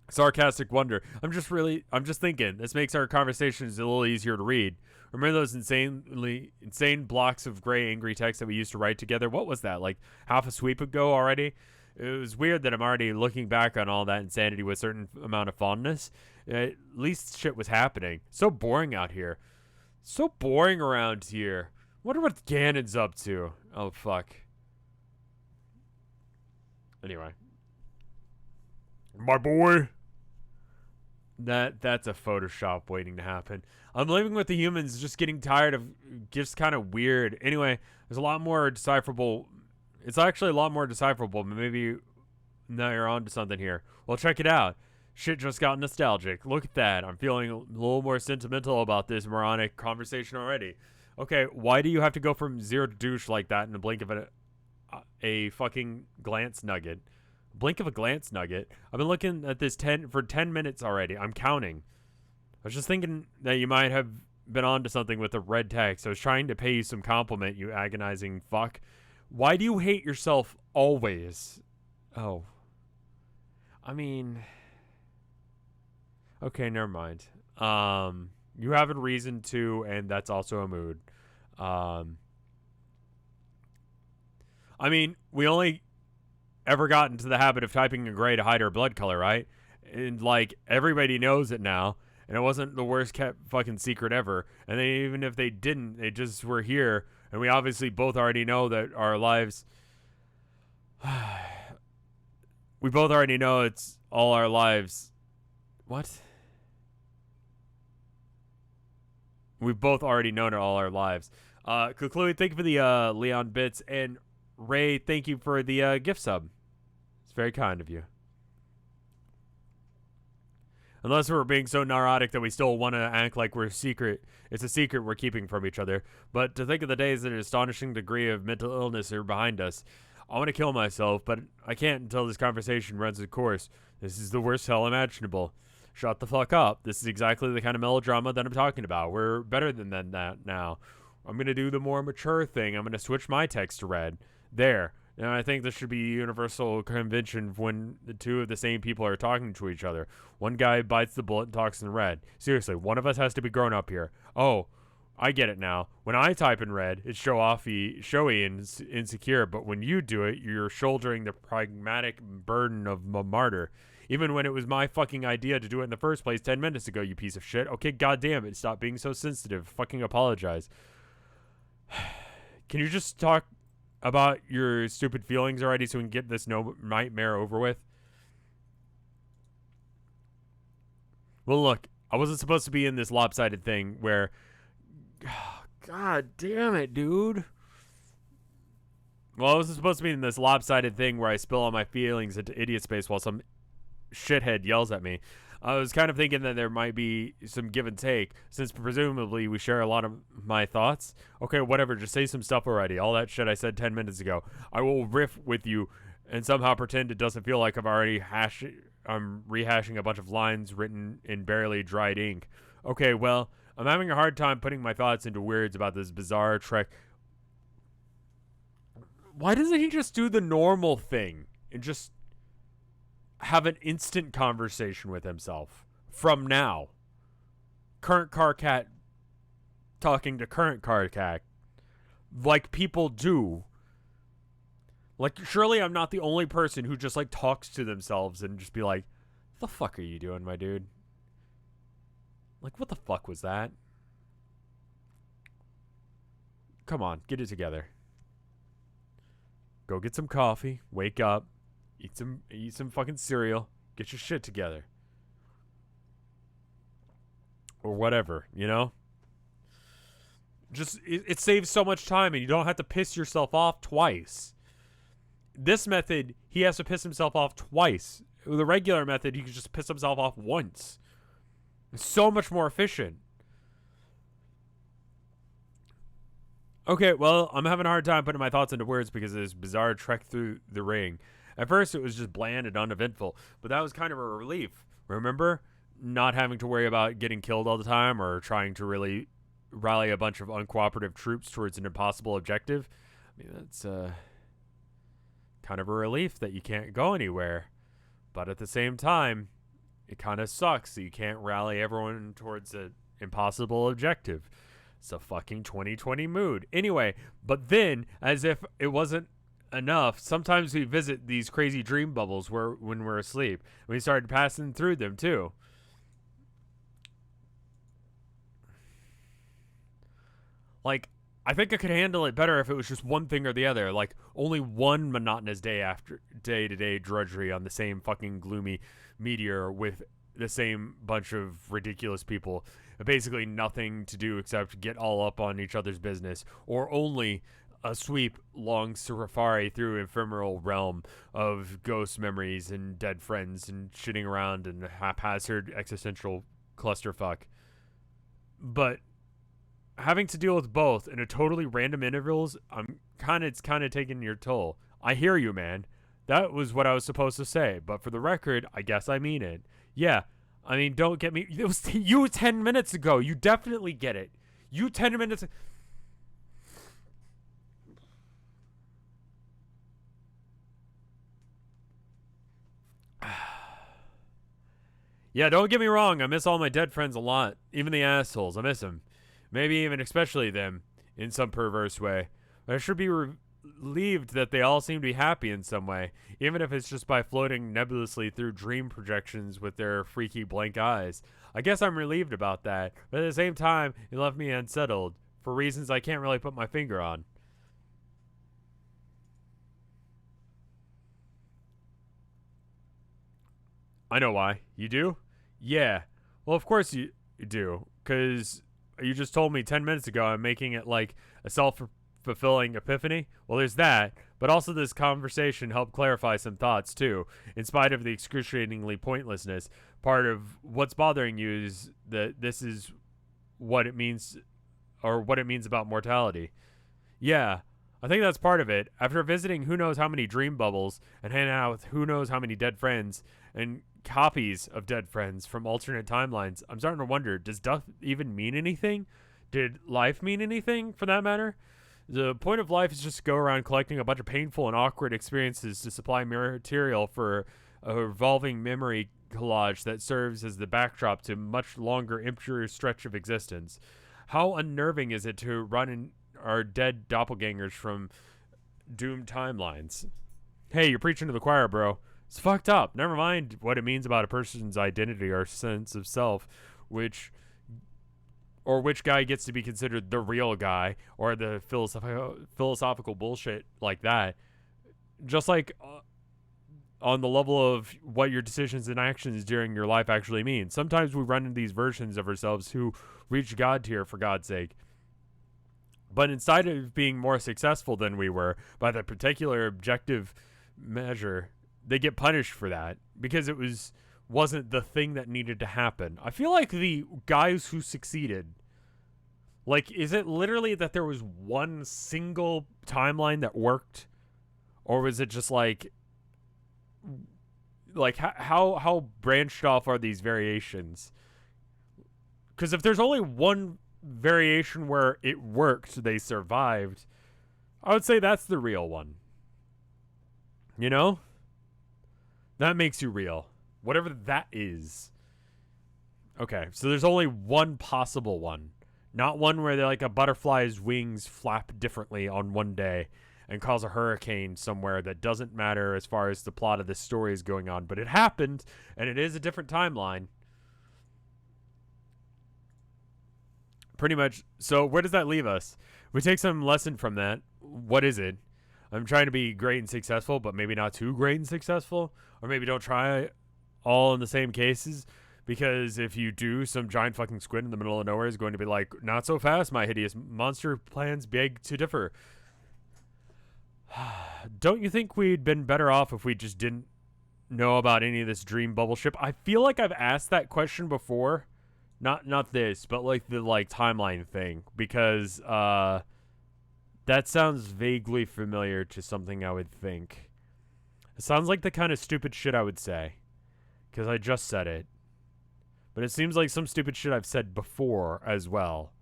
Sarcastic wonder. I'm just thinking. This makes our conversations a little easier to read. Remember those insane blocks of gray, angry text that we used to write together? What was that, like half a sweep ago already? It was weird that I'm already looking back on all that insanity with a certain amount of fondness. At least shit was happening. So boring out here. So boring around here. Wonder what Ganon's up to. Oh, fuck. Anyway. My boy. That's a Photoshop waiting to happen. I'm living with the humans, just getting tired of just kind of weird. Anyway, there's a lot more decipherable. It's actually a lot more decipherable, but maybe now you're on to something here. Well, check it out. Shit just got nostalgic. Look at that. I'm feeling a little more sentimental about this moronic conversation already. Okay, why do you have to go from zero to douche like that in the blink of a fucking glance nugget? Blink of a glance nugget? I've been looking at this for 10 minutes already. I'm counting. I was just thinking that you might have been onto something with the red text. I was trying to pay you some compliment, you agonizing fuck. Why do you hate yourself always? Oh. I mean... Okay, never mind. You have a reason to, and that's also a mood. I mean, we only ever got into the habit of typing in gray to hide our blood color, right? And, like, everybody knows it now, and it wasn't the worst kept fucking secret ever. And then even if they didn't, they just were here, and we obviously both already know that our lives... we both already know it's all our lives... What? We've both already known it all our lives. Kukului, thank you for the Leon bits. And Ray, thank you for the gift sub. It's very kind of you. Unless we're being so neurotic that we still want to act like we're secret. It's a secret we're keeping from each other. But to think of the days that an astonishing degree of mental illness are behind us. I want to kill myself, but I can't until this conversation runs its course. This is the worst hell imaginable. Shut the fuck up. This is exactly the kind of melodrama that I'm talking about. We're better than that now. I'm going to do the more mature thing. I'm going to switch my text to red. There. Now, I think this should be a universal convention when the two of the same people are talking to each other. One guy bites the bullet and talks in red. Seriously, one of us has to be grown up here. Oh, I get it now. When I type in red, it's showy and insecure, but when you do it, you're shouldering the pragmatic burden of a martyr. Even when it was my fucking idea to do it in the first place 10 minutes ago, you piece of shit. Okay, goddamn it. Stop being so sensitive. Fucking apologize. Can you just talk about your stupid feelings already so we can get this nightmare over with? Well, look, I wasn't supposed to be in this lopsided thing where... God damn it, dude. Well, I wasn't supposed to be in this lopsided thing where I spill all my feelings into idiot space while some shithead yells at me. I was kind of thinking that there might be some give and take, since presumably we share a lot of my thoughts. Okay, whatever, just say some stuff already. All that shit I said 10 minutes ago. I will riff with you and somehow pretend it doesn't feel like I've already I'm rehashing a bunch of lines written in barely dried ink. Okay, well, I'm having a hard time putting my thoughts into words about this bizarre trek. Why doesn't he just do the normal thing and just have an instant conversation with himself from now? Current car cat talking to current car cat like people do. Like, surely I'm not the only person who just, like, talks to themselves and just be like, the fuck are you doing, my dude? Like, what the fuck was that? Come on, get it together. Go get some coffee, wake up, eat some fucking cereal, get your shit together. Or whatever, you know? Just, it saves so much time and you don't have to piss yourself off twice. This method, he has to piss himself off twice. With the regular method, he can just piss himself off once. It's so much more efficient. Okay, well, I'm having a hard time putting my thoughts into words because of this bizarre trek through the ring. At first, it was just bland and uneventful, but that was kind of a relief. Remember? Not having to worry about getting killed all the time or trying to really rally a bunch of uncooperative troops towards an impossible objective. I mean, that's, kind of a relief that you can't go anywhere. But at the same time, it kind of sucks that you can't rally everyone towards an impossible objective. It's a fucking 2020 mood. Anyway, but then, as if it wasn't enough, sometimes we visit these crazy dream bubbles when we're asleep. And we started passing through them too. Like, I think I could handle it better if it was just one thing or the other. Like, only one monotonous day-to-day drudgery on the same fucking gloomy meteor with the same bunch of ridiculous people. Basically nothing to do except get all up on each other's business. Or only a sweep long safari through ephemeral realm of ghost memories and dead friends and shitting around and haphazard existential clusterfuck. But having to deal with both in a totally random intervals, it's kind of taking your toll. I hear you, man. That was what I was supposed to say, but for the record, I guess I mean it. Yeah, I mean, don't get me. It was you 10 minutes ago. You definitely get it. You 10 minutes. Yeah, don't get me wrong. I miss all my dead friends a lot. Even the assholes. I miss them. Maybe even especially them, in some perverse way. But I should be relieved that they all seem to be happy in some way, even if it's just by floating nebulously through dream projections with their freaky blank eyes. I guess I'm relieved about that, but at the same time, it left me unsettled, for reasons I can't really put my finger on. I know why. You do? Yeah. Well, of course you do, because you just told me 10 minutes ago I'm making it like a self-fulfilling epiphany. Well, there's that, but also this conversation helped clarify some thoughts too. In spite of the excruciatingly pointlessness, part of what's bothering you is that this is what it means, or what it means about mortality. Yeah, I think that's part of it. After visiting who knows how many dream bubbles and hanging out with who knows how many dead friends and copies of dead friends from alternate timelines, I'm starting to wonder, does death even mean anything? Did life mean anything, for that matter? The point of life is just to go around collecting a bunch of painful and awkward experiences to supply material for a revolving memory collage that serves as the backdrop to a much longer, emptier stretch of existence. How unnerving is it to run in our dead doppelgangers from doomed timelines? Hey, you're preaching to the choir, bro. It's fucked up. Never mind what it means about a person's identity or sense of self, which guy gets to be considered the real guy, or the philosophical bullshit like that. Just like on the level of what your decisions and actions during your life actually mean. Sometimes we run into these versions of ourselves who reach God tier, for God's sake. But instead of being more successful than we were by the particular objective measure, they get punished for that because it wasn't the thing that needed to happen. I feel like the guys who succeeded, like, is it literally that there was one single timeline that worked? Or was it just like like how branched off are these variations? Because if there's only one variation where it worked, they survived, I would say that's the real one. You know? That makes you real. Whatever that is. Okay, so there's only one possible one. Not one where like a butterfly's wings flap differently on one day and cause a hurricane somewhere that doesn't matter as far as the plot of this story is going on. But it happened, and it is a different timeline. Pretty much. So where does that leave us? We take some lesson from that. What is it? I'm trying to be great and successful, but maybe not too great and successful. Or maybe don't try all in the same cases. Because if you do, some giant fucking squid in the middle of nowhere is going to be like, not so fast, my hideous monster plans beg to differ. Don't you think we'd been better off if we just didn't know about any of this dream bubble ship? I feel like I've asked that question before. Not this, but like the like timeline thing. Because that sounds vaguely familiar to something I would think. It sounds like the kind of stupid shit I would say. Because I just said it. But it seems like some stupid shit I've said before as well.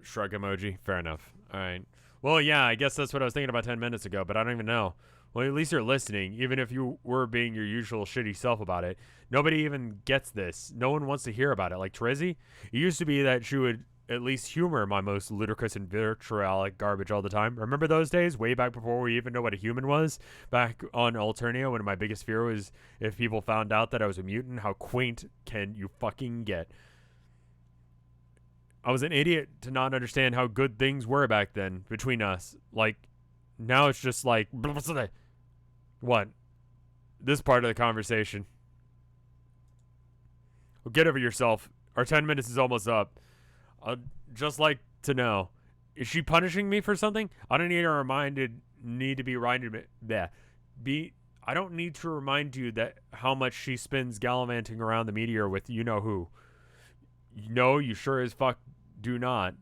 Shrug emoji. Fair enough. Alright. Well, yeah, I guess that's what I was thinking about 10 minutes ago, but I don't even know. Well, at least you're listening, even if you were being your usual shitty self about it. Nobody even gets this. No one wants to hear about it. Like Trizzy, it used to be that she would at least humor my most ludicrous and vitriolic garbage all the time. Remember those days? Way back before we even know what a human was? Back on Alternia, when my biggest fear was if people found out that I was a mutant, how quaint can you fucking get? I was an idiot to not understand how good things were back then between us. Like, now it's just like... What? This part of the conversation. Well, get over yourself. Our 10 minutes is almost up. I'd just like to know, is she punishing me for something? I don't need to be reminded. I don't need to remind you that how much she spends gallivanting around the meteor with you know who. No, you sure as fuck do not.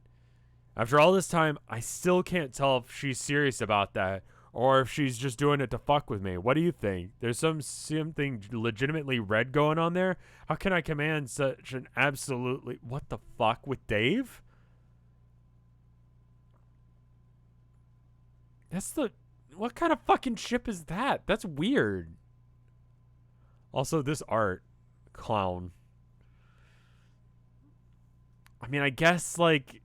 After all this time, I still can't tell if she's serious about that or if she's just doing it to fuck with me. What do you think? There's something legitimately red going on there? How can I command such an absolutely... What the fuck? With Dave? That's the... What kind of fucking ship is that? That's weird. Also, this art. Clown. I mean, I guess, like...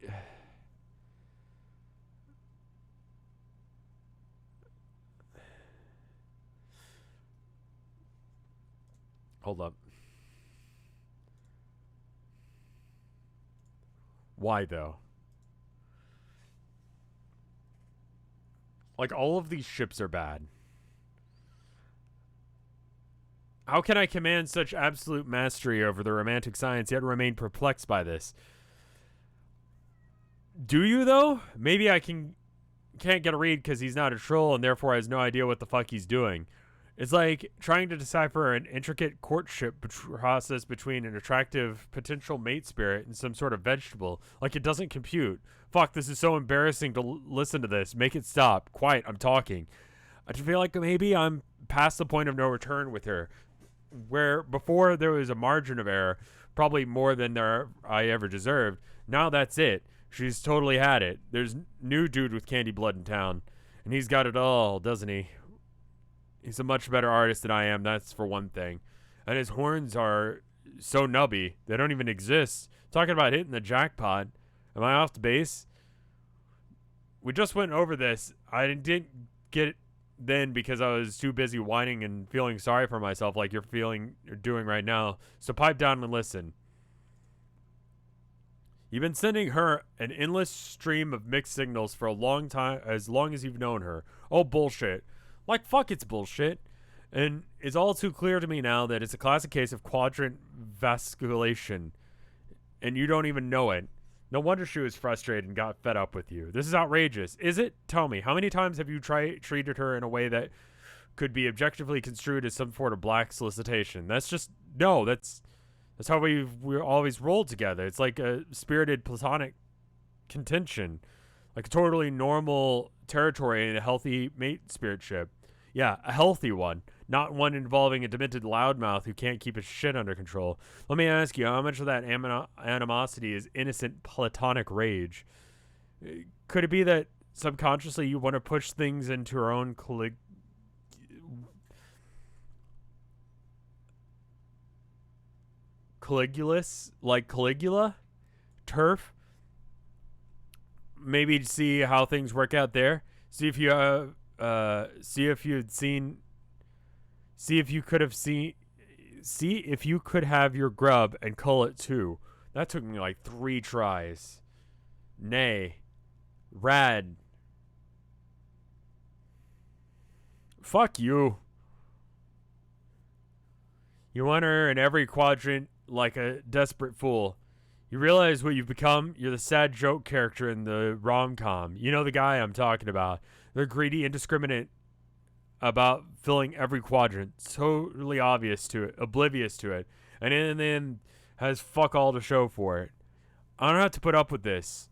Hold up. Why, though? Like, all of these ships are bad. How can I command such absolute mastery over the romantic science yet remain perplexed by this? Do you, though? Maybe I can't get a read because he's not a troll and therefore has no idea what the fuck he's doing. It's like trying to decipher an intricate courtship process between an attractive potential mate spirit and some sort of vegetable. Like, it doesn't compute. Fuck, this is so embarrassing to listen to this. Make it stop. Quiet, I'm talking. I just feel like maybe I'm past the point of no return with her. Where before there was a margin of error, probably more than I ever deserved. Now that's it. She's totally had it. There's new dude with candy blood in town. And he's got it all, doesn't he? He's a much better artist than I am, that's for one thing. And his horns are so nubby. They don't even exist. Talking about hitting the jackpot. Am I off the base? We just went over this. I didn't get it then because I was too busy whining and feeling sorry for myself like you're doing right now. So pipe down and listen. You've been sending her an endless stream of mixed signals for a long time, as long as you've known her. Oh, bullshit. Like, fuck, it's bullshit. And it's all too clear to me now that it's a classic case of quadrant vasculation. And you don't even know it. No wonder she was frustrated and got fed up with you. This is outrageous. Is it? Tell me, how many times have you treated her in a way that could be objectively construed as some sort of black solicitation? That's just... No, that's how we're always rolled together. It's like a spirited platonic contention. Like a totally normal territory in a healthy mate spirit ship. Yeah, a healthy one, not one involving a demented loudmouth who can't keep his shit under control. Let me ask you, how much of that animosity is innocent platonic rage? Could it be that subconsciously you want to push things into your own Caligulus, like Caligula, turf? Maybe see how things work out there. See if you see if you'd seen. See if you could have seen. See if you could have your grub and cull it too. That took me like 3 tries. Nay, rad. Fuck you. You enter in every quadrant like a desperate fool. You realize what you've become? You're the sad joke character in the rom-com. You know the guy I'm talking about. They're greedy, indiscriminate about filling every quadrant. Totally obvious to it, oblivious to it. And in the end, has fuck all to show for it. I don't have to put up with this.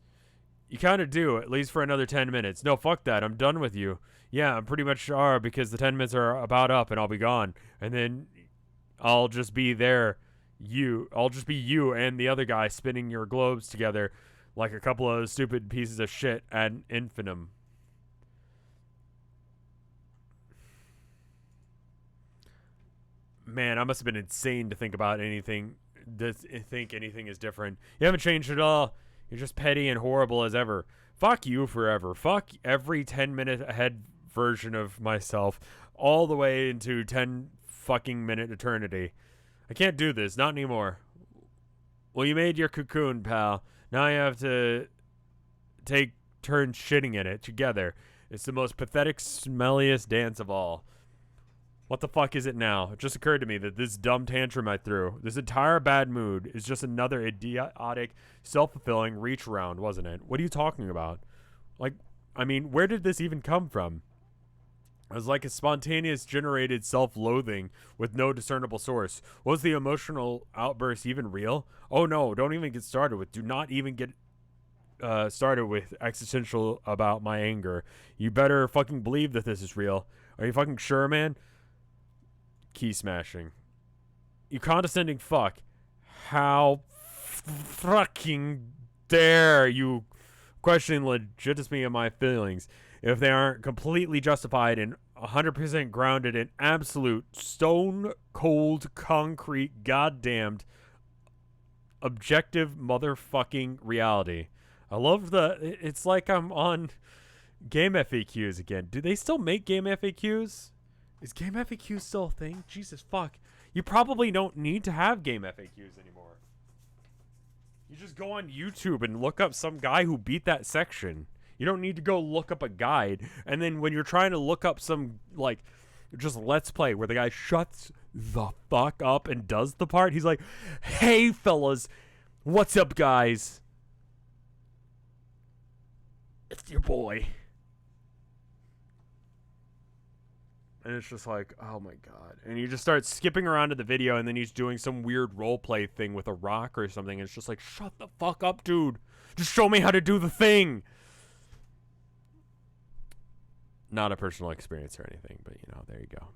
You kind of do, at least for another 10 minutes. No, fuck that. I'm done with you. Yeah, I'm pretty much sure because the 10 minutes are about up and I'll be gone. And then I'll just be there. I'll just be you and the other guy spinning your globes together like a couple of stupid pieces of shit ad infinitum. Man, I must have been insane to think about anything. Think anything is different. You haven't changed at all. You're just petty and horrible as ever. Fuck you forever. Fuck every 10-minute ahead version of myself all the way into 10 fucking minute eternity. I can't do this, not anymore. Well, you made your cocoon, pal. Now you have to take turns shitting in it together. It's the most pathetic, smelliest dance of all. What the fuck is it now? It just occurred to me that this dumb tantrum I threw, this entire bad mood, is just another idiotic, self-fulfilling reach around, wasn't it? What are you talking about? Like, I mean, where did this even come from? It was like a spontaneous generated self-loathing with no discernible source. Was the emotional outburst even real? Oh no, don't even get started with. Do not even get started with existential about my anger. You better fucking believe that this is real. Are you fucking sure, man? Key smashing. You condescending fuck. How fucking dare you question the legitimacy of my feelings if they aren't completely justified and 100% grounded in absolute stone cold concrete goddamned objective motherfucking reality. I love it's like I'm on game FAQs again. Do they still make game FAQs? Is game FAQs still a thing? Jesus fuck. You probably don't need to have game FAQs anymore. You just go on YouTube and look up some guy who beat that section. You don't need to go look up a guide. And then when you're trying to look up some, like, just Let's Play where the guy shuts the fuck up and does the part, he's like, hey, fellas, what's up, guys? It's your boy. And it's just like, oh my god. And you just start skipping around to the video, and then he's doing some weird roleplay thing with a rock or something. And it's just like, shut the fuck up, dude. Just show me how to do the thing. Not a personal experience or anything, but, you know, there you go.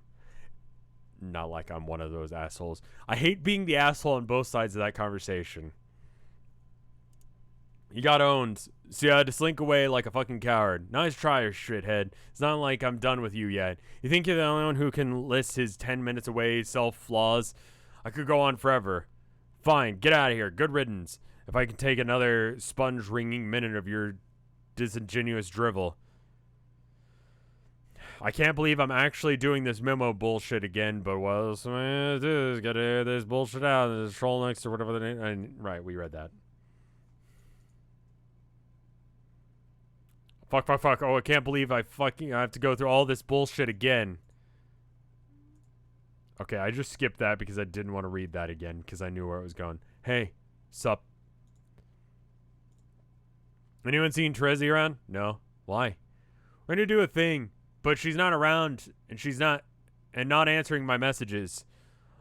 Not like I'm one of those assholes. I hate being the asshole on both sides of that conversation. You got owned. So you had to slink away like a fucking coward. Nice try, shithead. It's not like I'm done with you yet. You think you're the only one who can list his 10 minutes away self-flaws? I could go on forever. Fine, get out of here. Good riddance. If I can take another sponge-wringing minute of your disingenuous drivel. I can't believe I'm actually doing this memo bullshit again, but what else am I gonna do is gotta air this bullshit out. There's a troll next or whatever the name. Right, we read that. Fuck. Oh, I can't believe I have to go through all this bullshit again. Okay, I just skipped that because I didn't want to read that again because I knew where it was going. Hey, sup? Anyone seen Terezi around? No. Why? We're gonna do a thing, but she's not around, and not answering my messages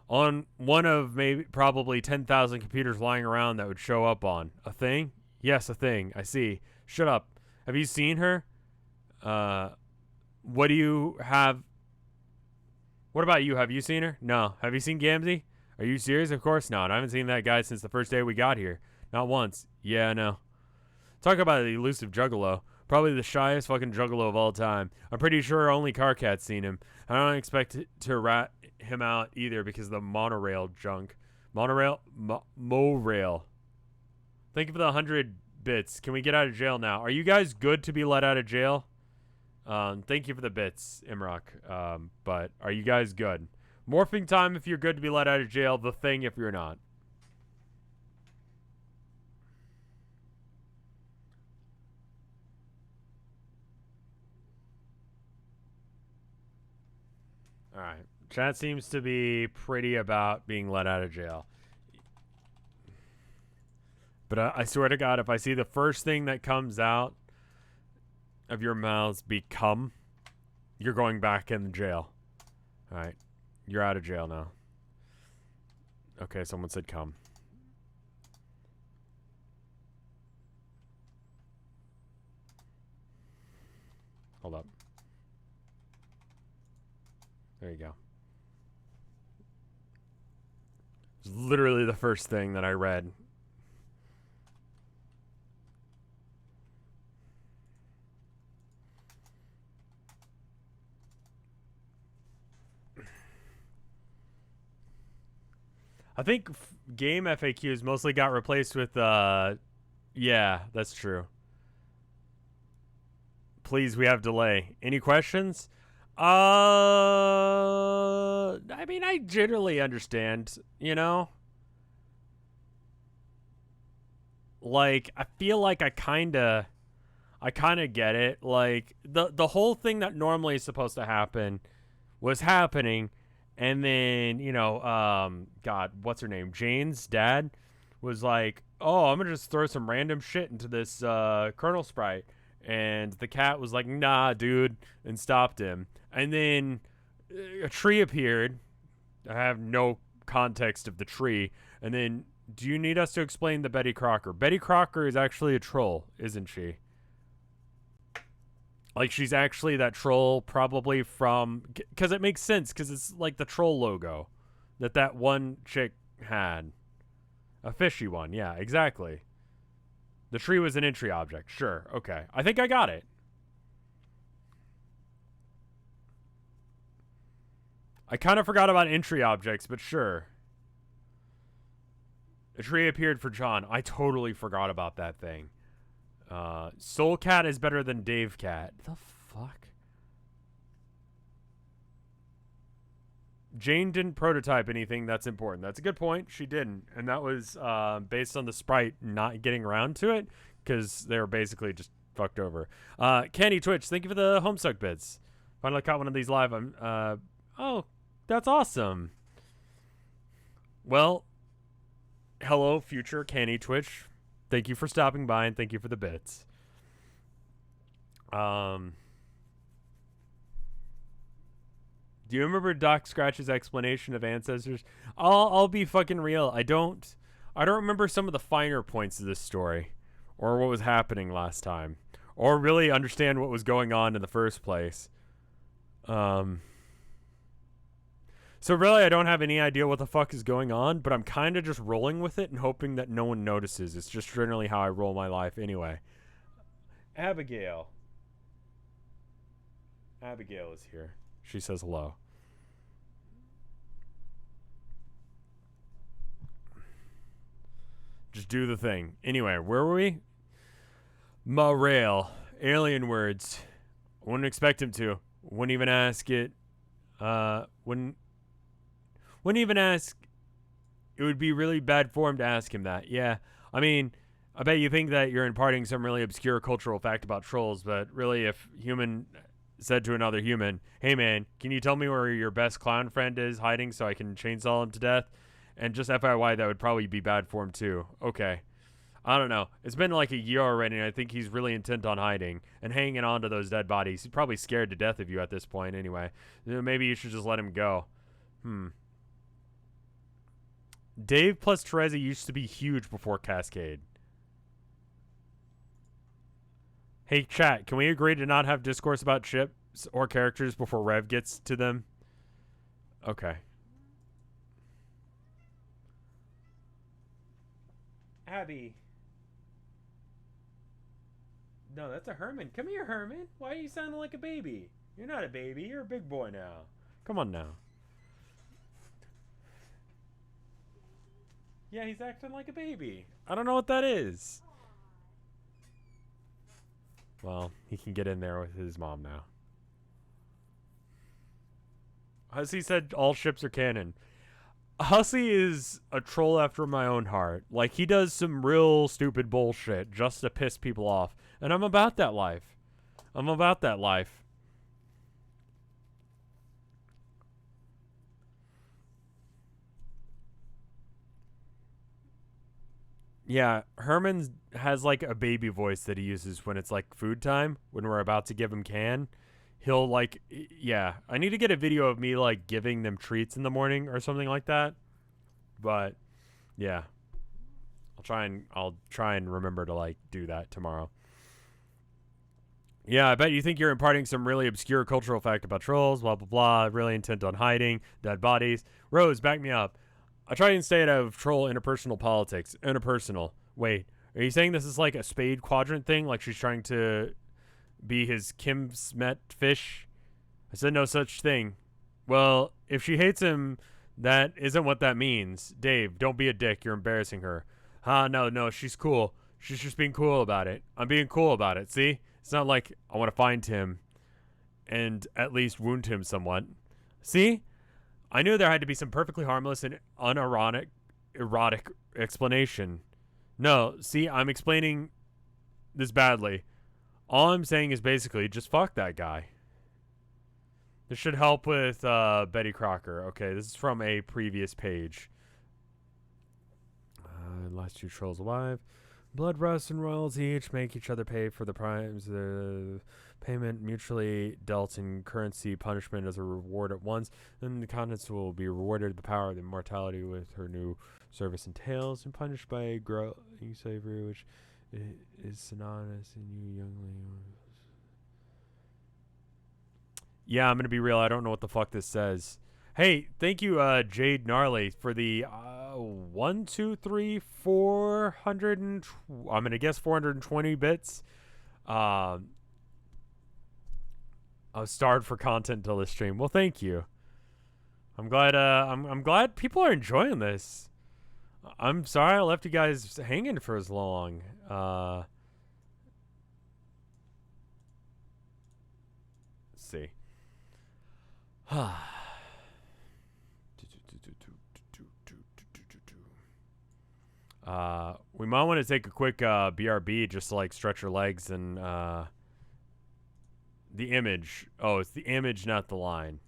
on one of probably 10,000 computers lying around that would show up on. A thing? Yes, a thing. I see. Shut up. Have you seen her? What do you have? What about you? Have you seen her? No. Have you seen Gamzee? Are you serious? Of course not. I haven't seen that guy since the first day we got here. Not once. Yeah, no. Talk about the elusive juggalo. Probably the shyest fucking juggalo of all time. I'm pretty sure only Carcat's seen him. I don't expect to rat him out either because of the monorail junk. Monorail? Morail. Thank you for the 100 bits. Can we get out of jail now? Are you guys good to be let out of jail? Thank you for the bits, Imrock. But are you guys good? Morphing time if you're good to be let out of jail. The thing if you're not. Alright. Chat seems to be pretty about being let out of jail. But I swear to God, if I see the first thing that comes out of your mouths be cum, you're going back in jail. Alright. You're out of jail now. Okay, someone said cum. Hold up. There you go. It's literally the first thing that I read. I think game FAQs mostly got replaced with, yeah, that's true. Please, we have delay. Any questions? I mean, I generally understand, you know? Like, I feel like I kind of get it. Like, the whole thing that normally is supposed to happen was happening, and then, you know, God, what's her name? Jane's dad was like, oh, I'm gonna just throw some random shit into this kernel sprite. And the cat was like, nah, dude, and stopped him. And then a tree appeared. I have no context of the tree. And then, do you need us to explain the Betty Crocker? Betty Crocker is actually a troll, isn't she? Like, she's actually that troll probably from... Because it makes sense, because it's like the troll logo that one chick had. A fishy one, yeah, exactly. The tree was an entry object. Sure. Okay. I think I got it. I kind of forgot about entry objects, but sure. A tree appeared for John. I totally forgot about that thing. Soul Cat is better than Dave Cat. The fuck? Jane didn't prototype anything that's important. That's a good point. She didn't. And that was based on the sprite not getting around to it because they were basically just fucked over. Candy Twitch, thank you for the Homestuck bits. Finally caught one of these live. Oh, that's awesome. Well, hello, future Candy Twitch. Thank you for stopping by and thank you for the bits. Do you remember Doc Scratch's explanation of ancestors? I'll be fucking real. I don't remember some of the finer points of this story, or what was happening last time, or really understand what was going on in the first place. So really, I don't have any idea what the fuck is going on, but I'm kind of just rolling with it and hoping that no one notices. It's just generally how I roll my life anyway. Abigail is here. She says hello. Just do the thing. Anyway, where were we? Morail. Alien words. Wouldn't expect him to. Wouldn't even ask it. Wouldn't even ask. It would be really bad form to ask him that. Yeah. I mean, I bet you think that you're imparting some really obscure cultural fact about trolls, but really if human said to another human, hey man, can you tell me where your best clown friend is hiding so I can chainsaw him to death? And just FYI, that would probably be bad form too. Okay. I don't know. It's been like a year already, and I think he's really intent on hiding and hanging on to those dead bodies. He's probably scared to death of you at this point anyway. Maybe you should just let him go. Dave plus Terezi used to be huge before Cascade. Hey, chat, can we agree to not have discourse about ships or characters before Rev gets to them? Okay. Abby. No, that's a Herman. Come here, Herman. Why are you sounding like a baby? You're not a baby. You're a big boy now. Come on now. Yeah, he's acting like a baby. I don't know what that is. Well, he can get in there with his mom now. Hussey said all ships are canon. Hussey is a troll after my own heart. Like, he does some real stupid bullshit just to piss people off. And I'm about that life. I'm about that life. Yeah, Herman has like a baby voice that he uses when it's like food time, when we're about to give him can. He'll like, yeah, I need to get a video of me like giving them treats in the morning or something like that. But yeah, I'll try and remember to like do that tomorrow. Yeah, I bet you think you're imparting some really obscure cultural fact about trolls, blah blah blah, really intent on hiding dead bodies. Rose, back me up. I try and stay out of troll interpersonal politics. Interpersonal. Wait, are you saying this is like a spade quadrant thing? Like she's trying to be his Kim Smet fish? I said no such thing. Well, if she hates him, that isn't what that means. Dave, don't be a dick. You're embarrassing her. No, she's cool. She's just being cool about it. I'm being cool about it, see? It's not like I want to find him and at least wound him somewhat. See? I knew there had to be some perfectly harmless and unironic, erotic explanation. No, see, I'm explaining this badly. All I'm saying is basically just fuck that guy. This should help with Betty Crocker. Okay, this is from a previous page. Last two trolls alive. Blood Rust and royalty each make each other pay for the crimes. The payment mutually dealt in currency punishment as a reward at once. Then the contents will be rewarded the power of immortality with her new service entails and punished by a growing slavery which is synonymous in you youngling. Yeah, I'm going to be real. I don't know what the fuck this says. Hey, thank you, Jade Gnarly, for the 1, 2, 3, 400 and I'm gonna guess 420 bits. I was starved for content till this stream. Well, thank you. I'm glad. I'm glad people are enjoying this. I'm sorry I left you guys hanging for as long. Let's see. We might want to take a quick BRB just to like stretch your legs and the image. Oh, it's the image, not the line.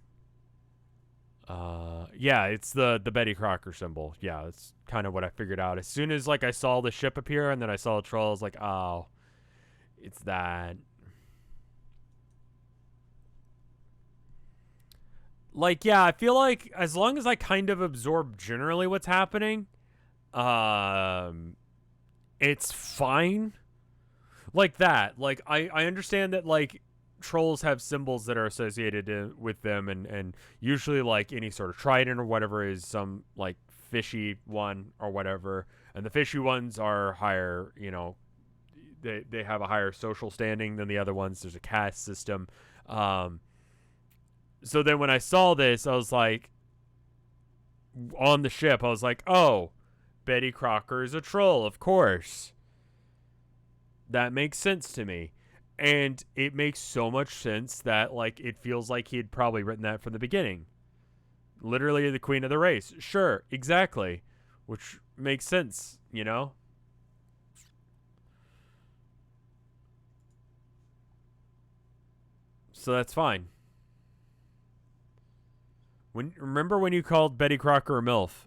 Yeah, it's the Betty Crocker symbol. Yeah, that's kind of what I figured out. As soon as like I saw the ship appear and then I saw a troll, I was like, oh, it's that. Like, yeah, I feel like as long as I kind of absorb generally what's happening, it's fine. Like that. Like, I understand that, like, trolls have symbols that are associated with them, and usually, like, any sort of trident or whatever is some, like, fishy one or whatever. And the fishy ones are higher, you know, they have a higher social standing than the other ones. There's a caste system. So then when I saw this, I was like, on the ship, I was like, oh, Betty Crocker is a troll, of course. That makes sense to me. And it makes so much sense that, like, it feels like he had probably written that from the beginning. Literally the queen of the race. Sure, exactly. Which makes sense, you know? So that's fine. Remember when you called Betty Crocker a MILF?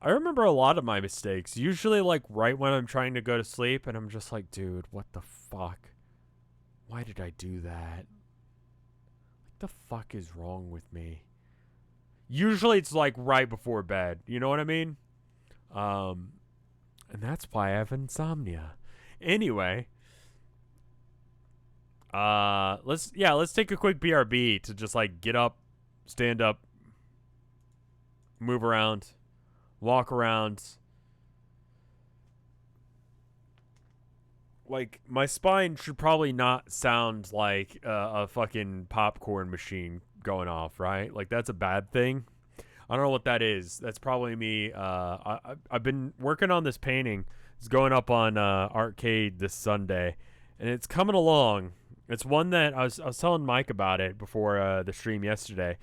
I remember a lot of my mistakes. Usually, like, right when I'm trying to go to sleep, and I'm just like, dude, what the fuck? Why did I do that? What the fuck is wrong with me? Usually, it's, like, right before bed. You know what I mean? And that's why I have insomnia. Anyway, let's take a quick BRB to just like get up, stand up, move around, walk around. Like, my spine should probably not sound like a fucking popcorn machine going off, right? Like, that's a bad thing. I don't know what that is. That's probably me. I've been working on this painting. It's going up on Arcade this Sunday, and it's coming along. It's one that I was telling Mike about it before the stream yesterday.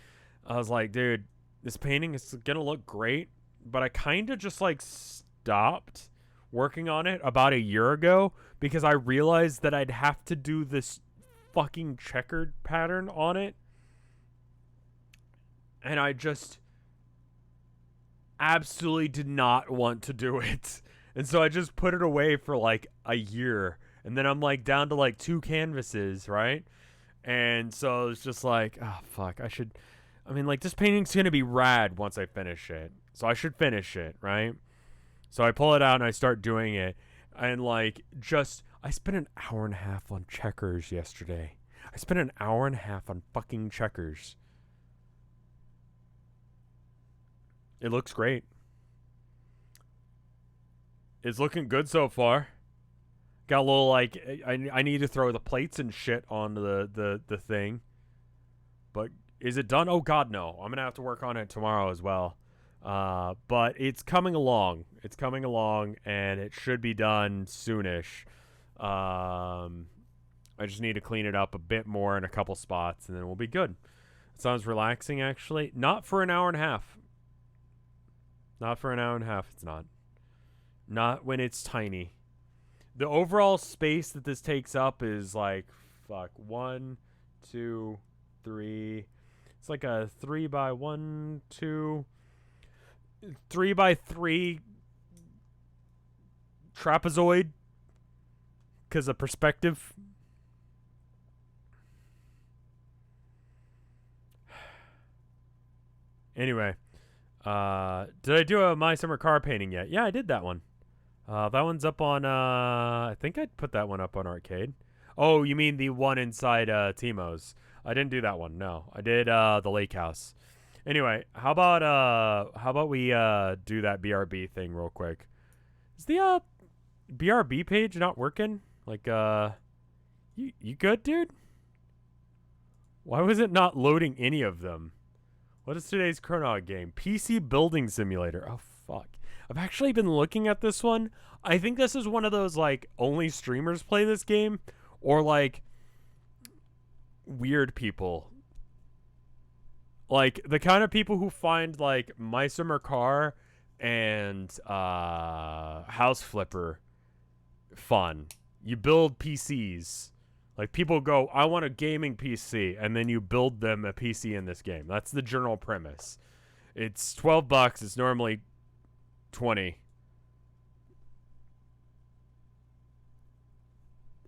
I was like, dude, this painting is gonna look great, but I kind of just like stopped working on it about a year ago because I realized that I'd have to do this fucking checkered pattern on it, and I just absolutely did not want to do it. And so I just put it away for like a year, and then I'm like down to like 2 canvases, right? And so it's just like, oh fuck, I mean, like, this painting's gonna be rad once I finish it, so I should finish it, right? So I pull it out and I start doing it, and like, I spent an hour and a half on checkers yesterday. I spent an hour and a half on fucking checkers. It looks great. It's looking good so far. Got a little like, I need to throw the plates and shit on the thing. But is it done? Oh god, no. I'm gonna have to work on it tomorrow as well. But it's coming along. It's coming along, and it should be done soonish. I just need to clean it up a bit more in a couple spots, and then we'll be good. It sounds relaxing, actually. Not for an hour and a half. Not for an hour and a half, it's not. Not when it's tiny. The overall space that this takes up is like, fuck, 1, 2, 3. It's like a 3 by 1, 2, 3 by 3 trapezoid because of perspective. Anyway, did I do a My Summer Car painting yet? Yeah, I did that one. That one's up on, I think I put that one up on Arcade. Oh, you mean the one inside Timo's. I didn't do that one, no. I did the Lake House. Anyway, how about we do that BRB thing real quick? Is the BRB page not working? Like, you good, dude? Why was it not loading any of them? What is today's Chronog game? PC Building Simulator. Oh, fuck. I've actually been looking at this one. I think this is one of those, like, only streamers play this game, or, like, weird people. Like, the kind of people who find, like, My Summer Car and House Flipper fun. You build PCs. Like, people go, I want a gaming PC, and then you build them a PC in this game. That's the general premise. It's $12. It's normally 20.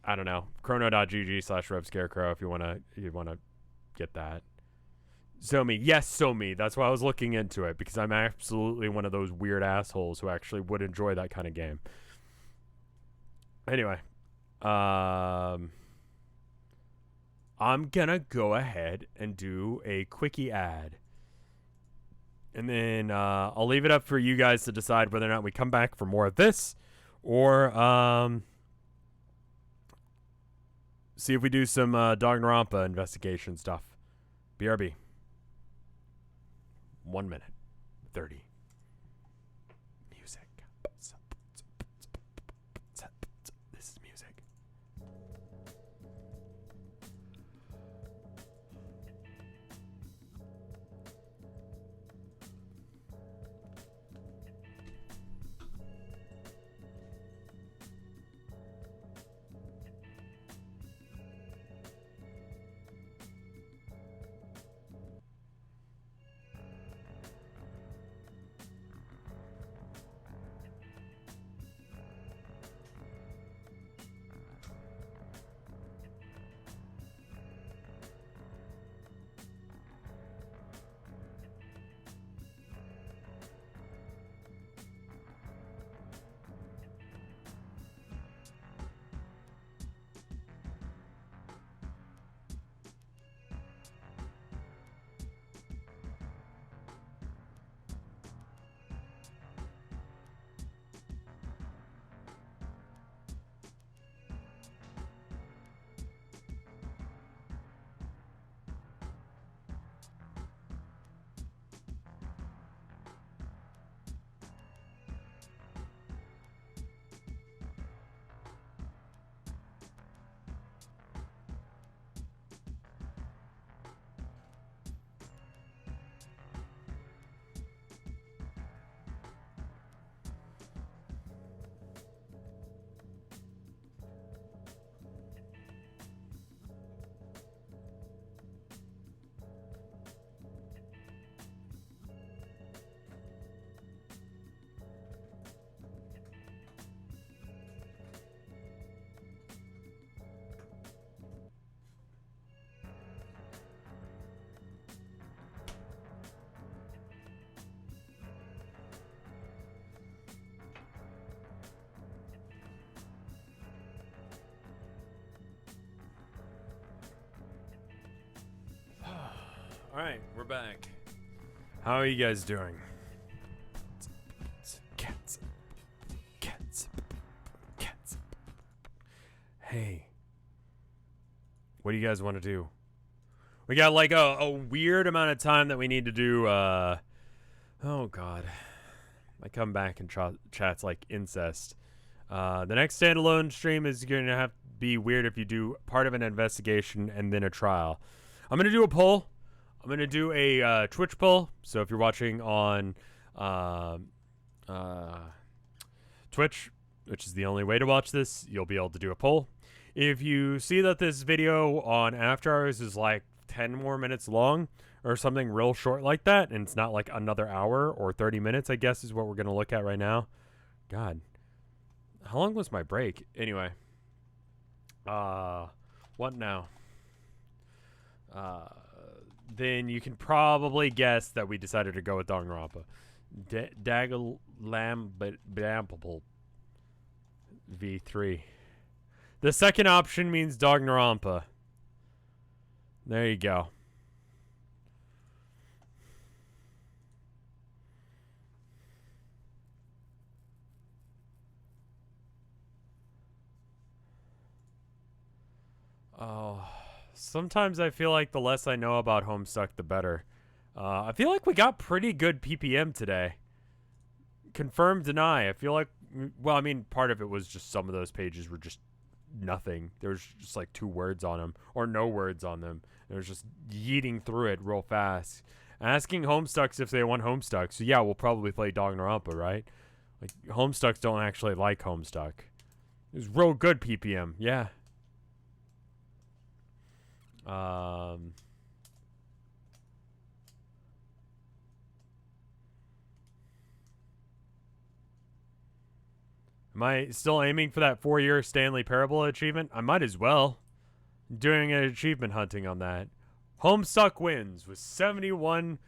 I don't know. Chrono.gg/RevScarecrow if you wanna get that. Somi, yes, Somi. That's why I was looking into it, because I'm absolutely one of those weird assholes who actually would enjoy that kind of game. Anyway, I'm gonna go ahead and do a quickie ad. And then I'll leave it up for you guys to decide whether or not we come back for more of this, or see if we do some Danganronpa investigation stuff. BRB. 1 minute. 30. Music. This is music. All right, we're back. How are you guys doing? Cats. Hey. What do you guys want to do? We got like a weird amount of time that we need to do, oh god. My comeback and chat's like incest. The next standalone stream is going to have to be weird if you do part of an investigation and then a trial. I'm going to do a poll. I'm going to do a Twitch poll. So if you're watching on Twitch, which is the only way to watch this, you'll be able to do a poll. If you see that this video on After Hours is like 10 more minutes long or something real short like that, and it's not like another hour or 30 minutes, I guess is what we're going to look at right now. God. How long was my break? Anyway. What now? Then you can probably guess that we decided to go with Danganronpa. Dagalambample V3. The second option means Danganronpa. There you go. Oh, sometimes I feel like the less I know about Homestuck, the better. I feel like we got pretty good PPM today. Confirm, deny. I feel like, well, I mean, part of it was just some of those pages were just nothing. There was just like 2 words on them or no words on them. It was just yeeting through it real fast. Asking Homestucks if they want Homestuck. So yeah, we'll probably play Danganronpa, right? Like, Homestucks don't actually like Homestuck. It was real good PPM, yeah. Am I still aiming for that 4-year Stanley Parable achievement? I might as well. Doing an achievement hunting on that. Homestuck wins with 71%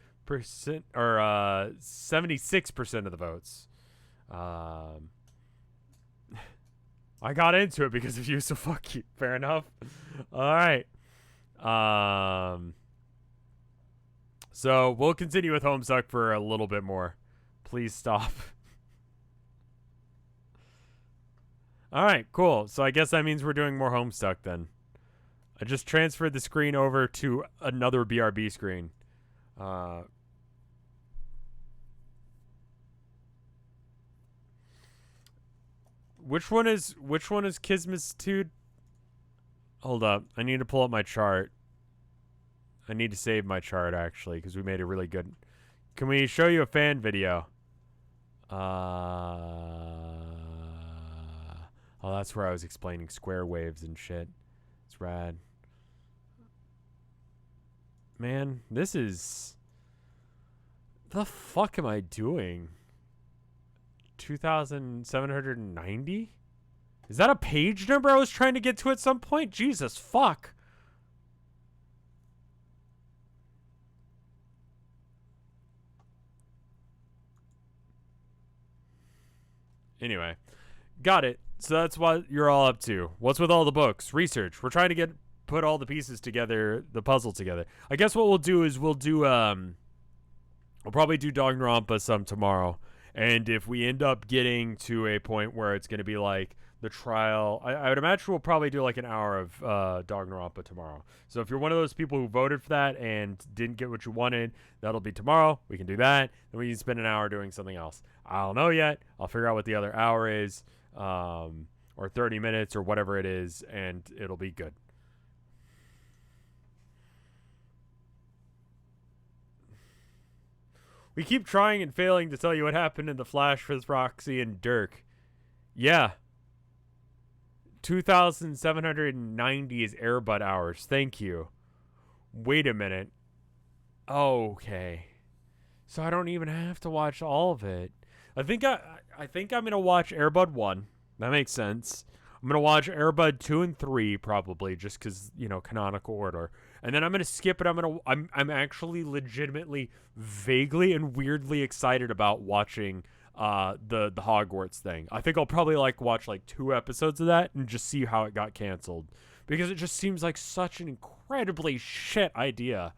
or 76% of the votes. I got into it because of you, so fuck you. Fair enough. All right. So we'll continue with Homestuck for a little bit more. Please stop. All right, cool. So I guess that means we're doing more Homestuck then. I just transferred the screen over to another BRB screen. Which one is Kismitude? Hold up. I need to pull up my chart. I need to save my chart, actually, because we made a really good... Can we show you a fan video? Oh, that's where I was explaining square waves and shit. It's rad. Man, this is... The fuck am I doing? 2,790? Is that a page number I was trying to get to at some point? Jesus, fuck. Anyway, got it. So that's what you're all up to. What's with all the books? Research. We're trying to put all the pieces together, the puzzle together. I guess what we'll do is we'll probably do Danganronpa some tomorrow. And if we end up getting to a point where it's going to be like the trial, I would imagine we'll probably do like an hour of Danganronpa tomorrow. So if you're one of those people who voted for that and didn't get what you wanted, that'll be tomorrow. We can do that. Then we can spend an hour doing something else. I don't know yet. I'll figure out what the other hour is, or 30 minutes or whatever it is, and it'll be good. We keep trying and failing to tell you what happened in the Flash with Roxy and Dirk. Yeah. 2,790 is Airbud hours. Thank you. Wait a minute. Okay. So I don't even have to watch all of it. I think I'm gonna watch Airbud 1. That makes sense. I'm gonna watch Airbud 2 and 3 probably, just because, you know, canonical order. And then I'm gonna skip it. I'm actually legitimately, vaguely and weirdly excited about watching the Hogwarts thing. I think I'll probably watch 2 episodes of that and just see how it got canceled, because it just seems like such an incredibly shit idea.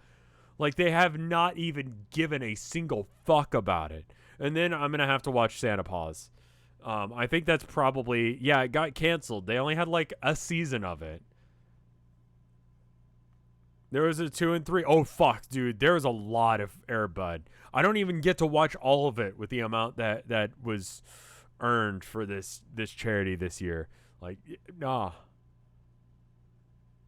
Like, they have not even given a single fuck about it. And then I'm going to have to watch Santa Paws. I think that's probably, yeah, it got canceled. They only had like a season of it. There was a 2 and 3. Oh, fuck, dude. There was a lot of Air Bud. I don't even get to watch all of it with the amount that was earned for this charity this year. Like, nah.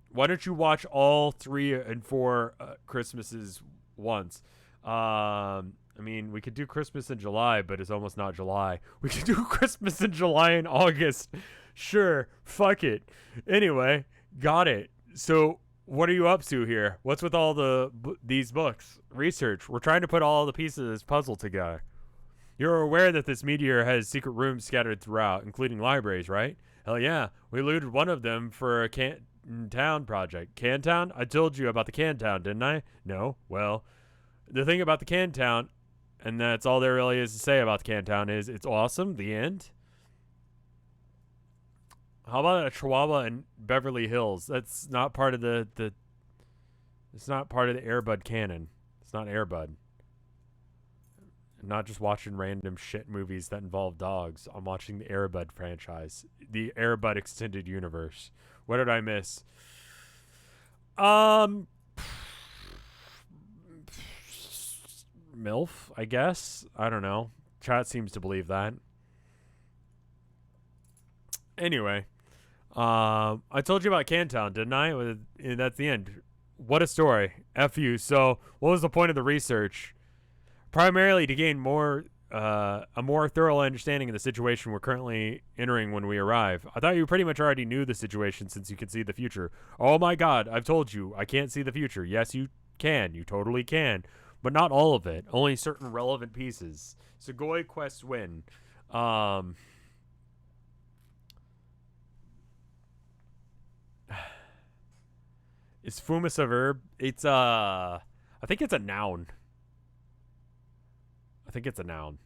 Why don't you watch all 3 and 4 Christmases once? I mean, we could do Christmas in July, but it's almost not July. We could do Christmas in July and August. Sure, fuck it. Anyway, got it. So, what are you up to here? What's with all these books? Research. We're trying to put all the pieces of this puzzle together. You're aware that this meteor has secret rooms scattered throughout, including libraries, right? Hell yeah. We looted one of them for a Cantown project. Cantown? I told you about the Cantown, didn't I? No. Well, the thing about the Cantown, and that's all there really is to say about the Cantown, is it's awesome. The end. How about a Chihuahua in Beverly Hills? That's not part of the it's not part of the Air Bud canon. It's not Air Bud. I'm not just watching random shit movies that involve dogs. I'm watching the Air Bud franchise, the Air Bud extended universe. What did I miss? MILF, I guess. I don't know. Chat seems to believe that. Anyway, I told you about Cantown, didn't I? That's the end. What a story. F you. So, what was the point of the research? Primarily to gain a more thorough understanding of the situation we're currently entering when we arrive. I thought you pretty much already knew the situation since you could see the future. Oh my god, I've told you, I can't see the future. Yes, you can. You totally can. But not all of it. Only certain relevant pieces. Sugoi Quest win. Is fumus a verb? It's I think it's a noun. I think it's a noun.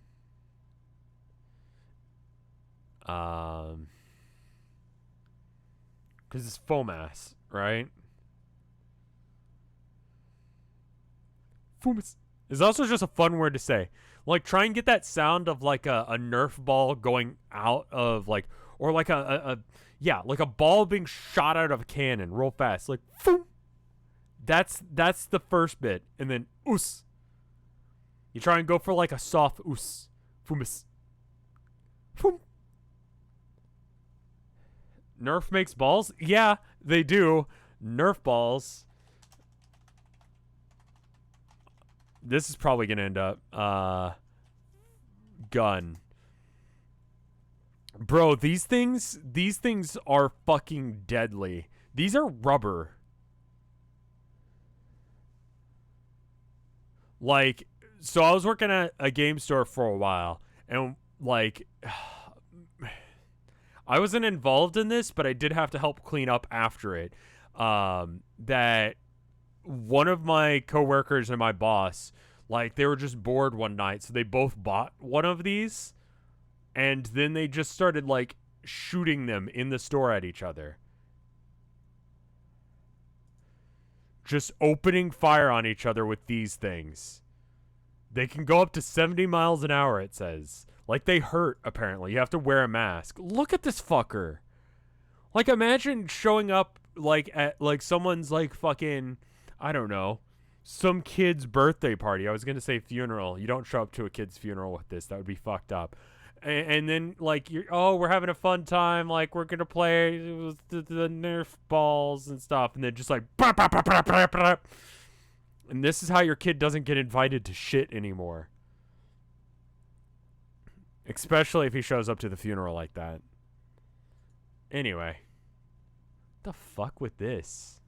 Because it's FOMAS, right? Fumus. It's also just a fun word to say. Like, try and get that sound of like a Nerf ball going out of like, or like like a ball being shot out of a cannon real fast. Like, foom. That's the first bit. And then, oos. You try and go for like a soft oos. Fumus. Foom. Nerf makes balls? Yeah, they do. Nerf balls. This is probably going to end up gun. Bro, these things are fucking deadly. These are rubber. Like, so I was working at a game store for a while, and like I wasn't involved in this, but I did have to help clean up after it. That one of my coworkers and my boss, like, they were just bored one night, so they both bought one of these, and then they just started like shooting them in the store at each other. Just opening fire on each other with these things. They can go up to 70 miles an hour, it says. Like, they hurt, apparently. You have to wear a mask. Look at this fucker. Like, imagine showing up, like, at, like, someone's, like, fucking, I don't know, some kid's birthday party. I was going to say funeral. You don't show up to a kid's funeral with this. That would be fucked up. And then, like, we're having a fun time. Like, we're going to play with the Nerf balls and stuff. And then just, like, bah, bah, bah, bah, bah, bah. And this is how your kid doesn't get invited to shit anymore. Especially if he shows up to the funeral like that. Anyway. What the fuck with this?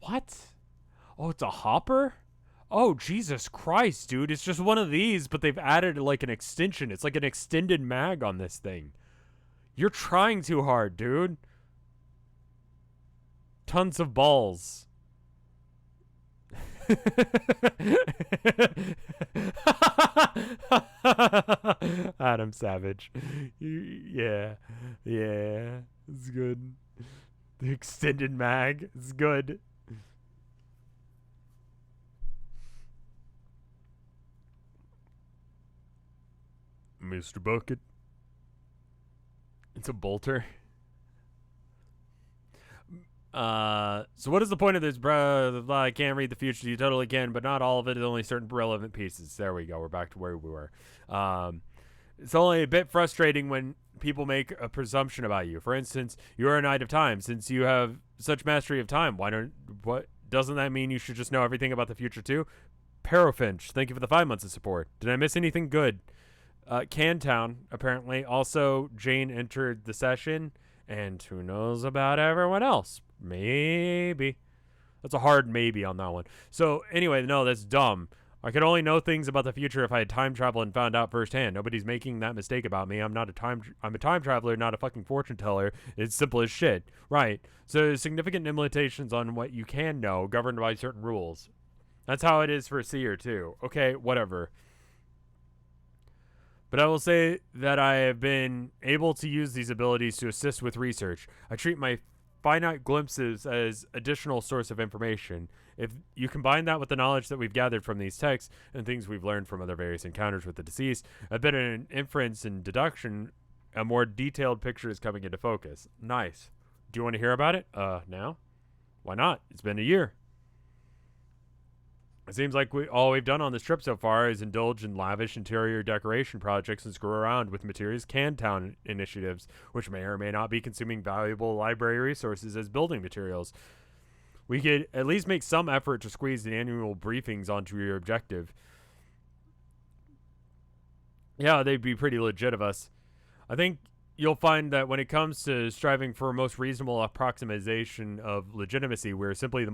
What? Oh, it's a hopper? Oh, Jesus Christ, dude. It's just one of these, but they've added like an extension. It's like an extended mag on this thing. You're trying too hard, dude. Tons of balls. Adam Savage. Yeah. It's good. The extended mag is good. Mr. Bucket. It's a bolter. So what is the point of this, bro? I can't read the future. You totally can, but not all of it. Only certain relevant pieces. There we go. We're back to where we were. It's only a bit frustrating when people make a presumption about you. For instance, you are a knight of time. Since you have such mastery of time, what doesn't that mean you should just know everything about the future too? Parafinch, thank you for the 5 months of support. Did I miss anything good? Cantown, apparently. Also, Jane entered the session, and who knows about everyone else? Maybe. That's a hard maybe on that one. So, anyway, no, that's dumb. I could only know things about the future if I had time travel and found out firsthand. Nobody's making that mistake about me. I'm a time traveler, not a fucking fortune teller. It's simple as shit. Right. So there's significant limitations on what you can know, governed by certain rules. That's how it is for a seer, too. Okay, whatever. But I will say that I have been able to use these abilities to assist with research. I treat my finite glimpses as additional source of information. If you combine that with the knowledge that we've gathered from these texts and things we've learned from other various encounters with the deceased, a bit of an inference and deduction, a more detailed picture is coming into focus. Nice. Do you want to hear about it? Now? Why not? It's been a year. It seems like all we've done on this trip so far is indulge in lavish interior decoration projects and screw around with materials Cantown initiatives, which may or may not be consuming valuable library resources as building materials. We could at least make some effort to squeeze the annual briefings onto your objective. Yeah, they'd be pretty legit of us. I think you'll find that when it comes to striving for a most reasonable approximation of legitimacy, we're simply the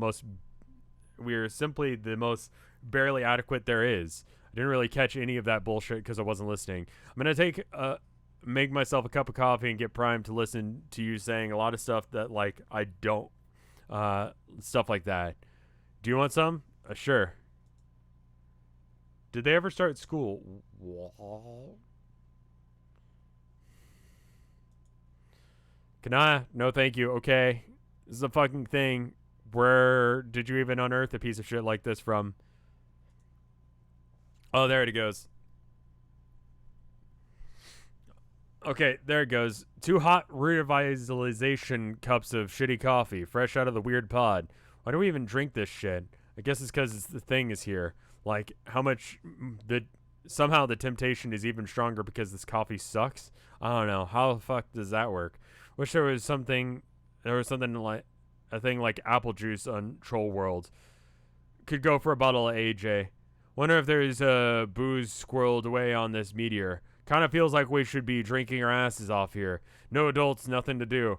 most barely adequate there is. I didn't really catch any of that bullshit because I wasn't listening. I'm going to make myself a cup of coffee and get primed to listen to you saying a lot of stuff that, like, I don't, stuff like that. Do you want some? Sure. Did they ever start school? Can I? No, thank you. Okay. This is a fucking thing. Where did you even unearth a piece of shit like this from? Oh, there it goes. Okay, there it goes. 2 hot revitalization cups of shitty coffee, fresh out of the weird pod. Why do we even drink this shit? I guess it's because the thing is here. Like, how much somehow the temptation is even stronger because this coffee sucks? I don't know. How the fuck does that work? Wish there was something like a thing like apple juice on Troll World. Could go for a bottle of AJ. Wonder if there's booze squirreled away on this meteor. Kind of feels like we should be drinking our asses off here. No adults, nothing to do.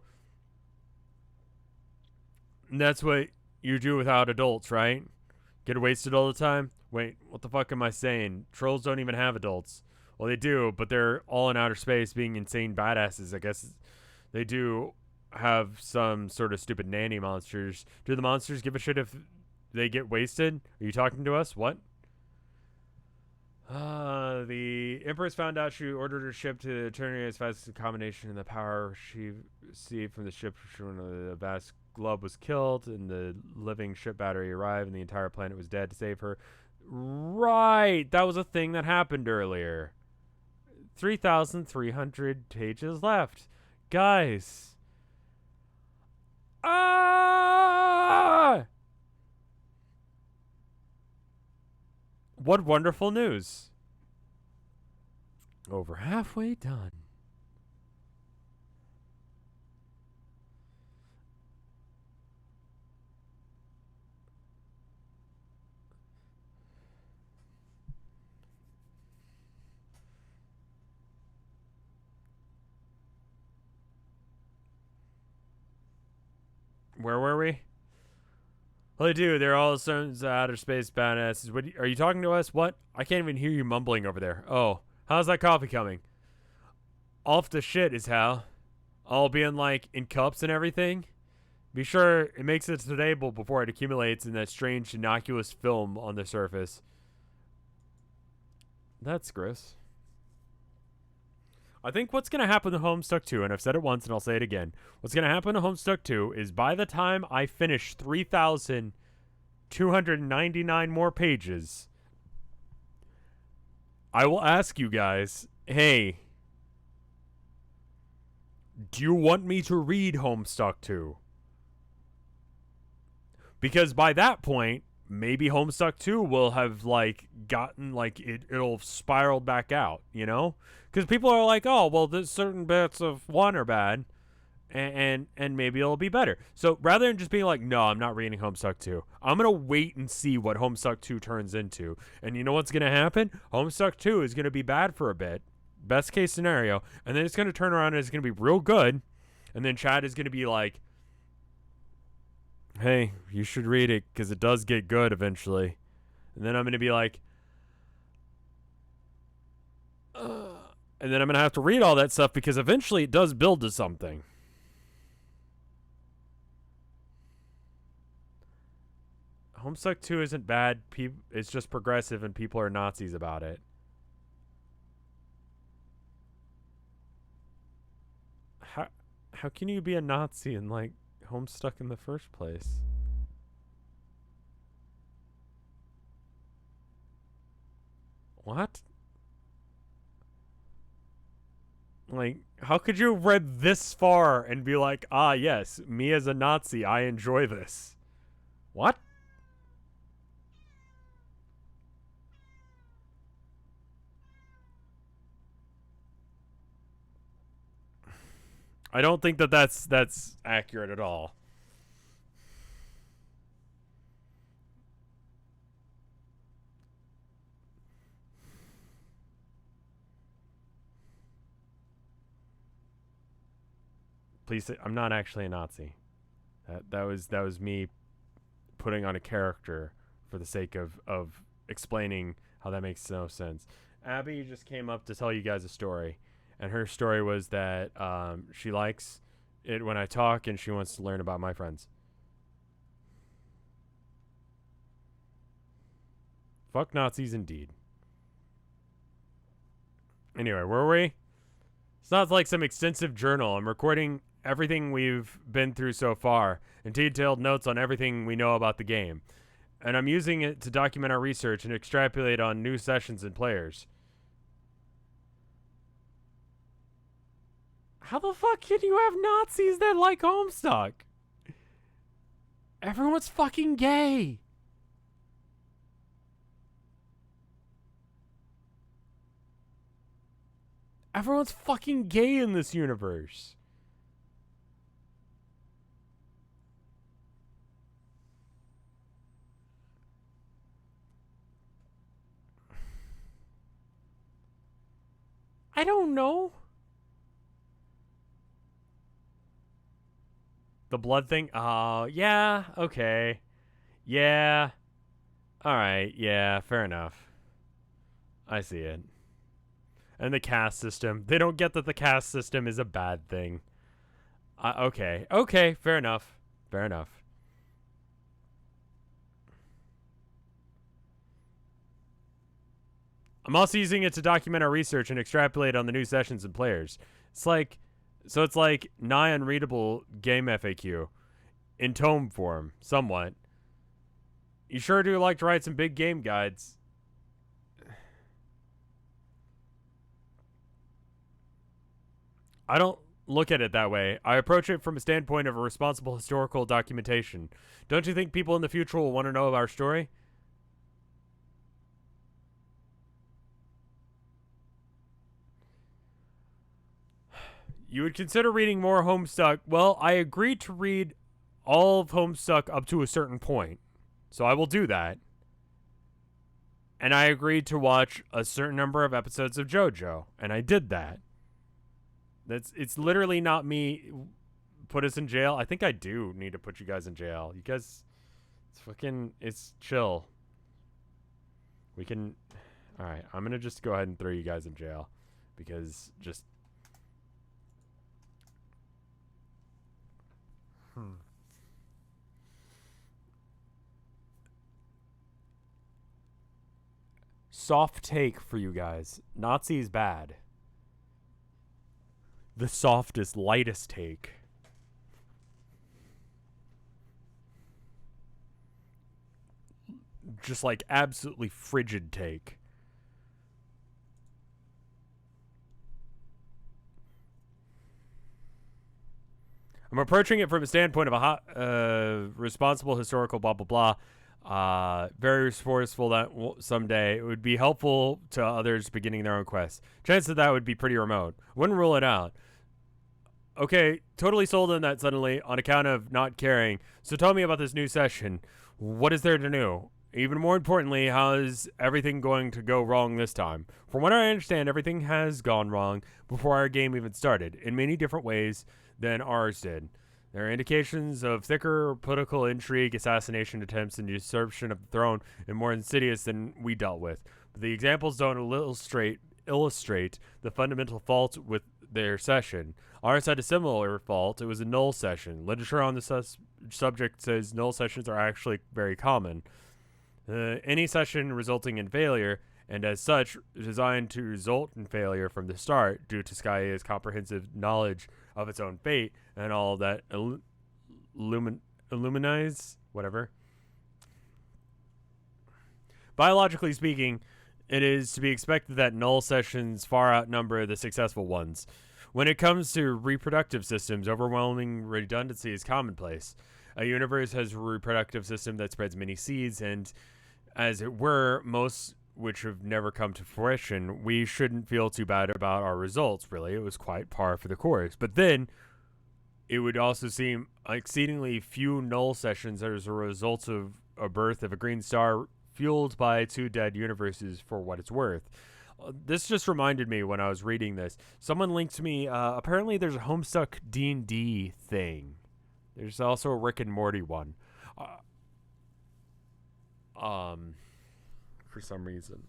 And that's what you do without adults, right? Get wasted all the time? Wait, what the fuck am I saying? Trolls don't even have adults. Well, they do, but they're all in outer space being insane badasses. I guess they do have some sort of stupid nanny monsters. Do the monsters give a shit if they get wasted? Are you talking to us? What? The Empress found out she ordered her ship to turn as fast as a combination in the power she received from the ship when the vast globe was killed and the living ship battery arrived and the entire planet was dead to save her. Right! That was a thing that happened earlier. 3,300 pages left. Guys. Ah! What wonderful news. Over halfway done. Where were we? Well, they do. They're all sorts of outer space badasses. What, are you talking to us? What? I can't even hear you mumbling over there. Oh, how's that coffee coming? Off the shit is how. All being like in cups and everything. Be sure it makes it to the table before it accumulates in that strange innocuous film on the surface. That's gross. I think what's going to happen to Homestuck 2, and I've said it once and I'll say it again, what's going to happen to Homestuck 2 is by the time I finish 3,299 more pages, I will ask you guys hey, do you want me to read Homestuck 2? Because by that point, maybe Homestuck 2 will have like gotten like it'll spiral back out, you know? Because people are like, oh, well, there's certain bits of 1 are bad, and maybe it'll be better. So rather than just being like, no, I'm not reading Homestuck 2, I'm gonna wait and see what Homestuck 2 turns into. And you know what's gonna happen? Homestuck 2 is gonna be bad for a bit, best case scenario, and then it's gonna turn around and it's gonna be real good, and then Chad is gonna be like, hey, you should read it because it does get good eventually. And then I'm going to be like, and then I'm going to have to read all that stuff because eventually it does build to something. Homestuck 2 isn't bad. It's just progressive and people are Nazis about it. How can you be a Nazi in like Homestuck in the first place? What? Like, how could you have read this far and be like, ah, yes, me as a Nazi, I enjoy this? What? I don't think that that's accurate at all. Please, I'm not actually a Nazi. That was me putting on a character for the sake of explaining how that makes no sense. Abby just came up to tell you guys a story, and her story was that she likes it when I talk, and she wants to learn about my friends. Fuck Nazis, indeed. Anyway, where were we? It's not like some extensive journal. I'm recording everything we've been through so far and detailed notes on everything we know about the game. And I'm using it to document our research and extrapolate on new sessions and players. How the fuck can you have Nazis that like Homestuck? Everyone's fucking gay. Everyone's fucking gay in this universe. I don't know. The blood thing? Oh, yeah, okay. Yeah. Alright, yeah, fair enough. I see it. And the caste system. They don't get that the caste system is a bad thing. Okay. Okay, fair enough. Fair enough. I'm also using it to document our research and extrapolate on the new sessions and players. It's like nigh unreadable game FAQ in tome form, somewhat. You sure do like to write some big game guides. I don't look at it that way. I approach it from a standpoint of a responsible historical documentation. Don't you think people in the future will want to know our story? You would consider reading more Homestuck. Well, I agreed to read all of Homestuck up to a certain point. So I will do that. And I agreed to watch a certain number of episodes of JoJo. And I did that. It's literally not me put us in jail. I think I do need to put you guys in jail. You guys, it's chill. We can, all right, I'm going to just go ahead and throw you guys in jail because just, soft take for you guys. Nazi's bad. The softest, lightest take. Just like absolutely frigid take. I'm approaching it from a standpoint of a responsible historical blah, blah, blah. Very resourceful that someday it would be helpful to others beginning their own quests. Chance of that would be pretty remote. Wouldn't rule it out. Okay, totally sold on that suddenly on account of not caring. So tell me about this new session. What is there to know? Even more importantly, how is everything going to go wrong this time? From what I understand, everything has gone wrong before our game even started, in many different ways than ours did. There are indications of thicker political intrigue, assassination attempts, and usurpation of the throne, and more insidious than we dealt with. But the examples don't illustrate the fundamental fault with their session. Ours had a similar fault. It was a null session. Literature on the subject says null sessions are actually very common. Any session resulting in failure, and as such, designed to result in failure from the start due to Skya's comprehensive knowledge of its own fate and all that illuminize, whatever. Biologically speaking, it is to be expected that null sessions far outnumber the successful ones. When it comes to reproductive systems, overwhelming redundancy is commonplace. A universe has a reproductive system that spreads many seeds, and as it were, most which have never come to fruition. We shouldn't feel too bad about our results, really. It was quite par for the course. But then, it would also seem exceedingly few null sessions as a result of a birth of a green star fueled by two dead universes for what it's worth. This just reminded me when I was reading this. Someone linked to me, apparently there's a Homestuck D&D thing. There's also a Rick and Morty one. For some reason.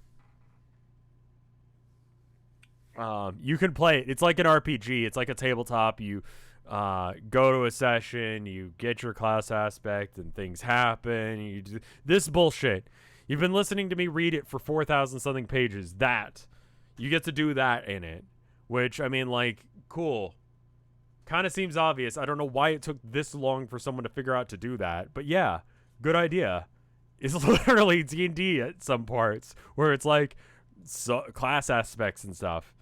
You can play it. It's like an RPG. It's like a tabletop. You go to a session, you get your class aspect, and things happen. You do this bullshit. You've been listening to me read it for 4,000 something pages. That. You get to do that in it. Which, I mean, like, cool. Kind of seems obvious. I don't know why it took this long for someone to figure out to do that. But yeah, good idea. It's literally D&D at some parts where it's like class aspects and stuff.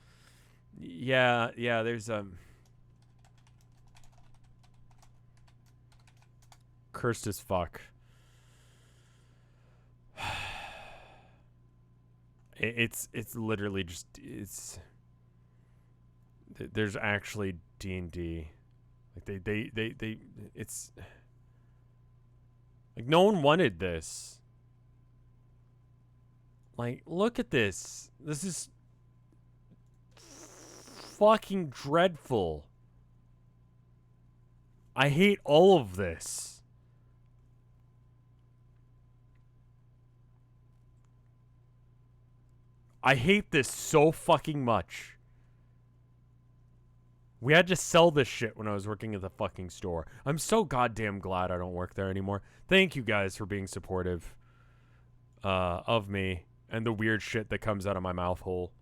Yeah, there's cursed as fuck. It's literally just there's actually D&D. Like they it's like no one wanted this. Like, look at this. This is fucking dreadful. I hate all of this. I hate this so fucking much. We had to sell this shit when I was working at the fucking store. I'm so goddamn glad I don't work there anymore. Thank you guys for being supportive of me and the weird shit that comes out of my mouth hole.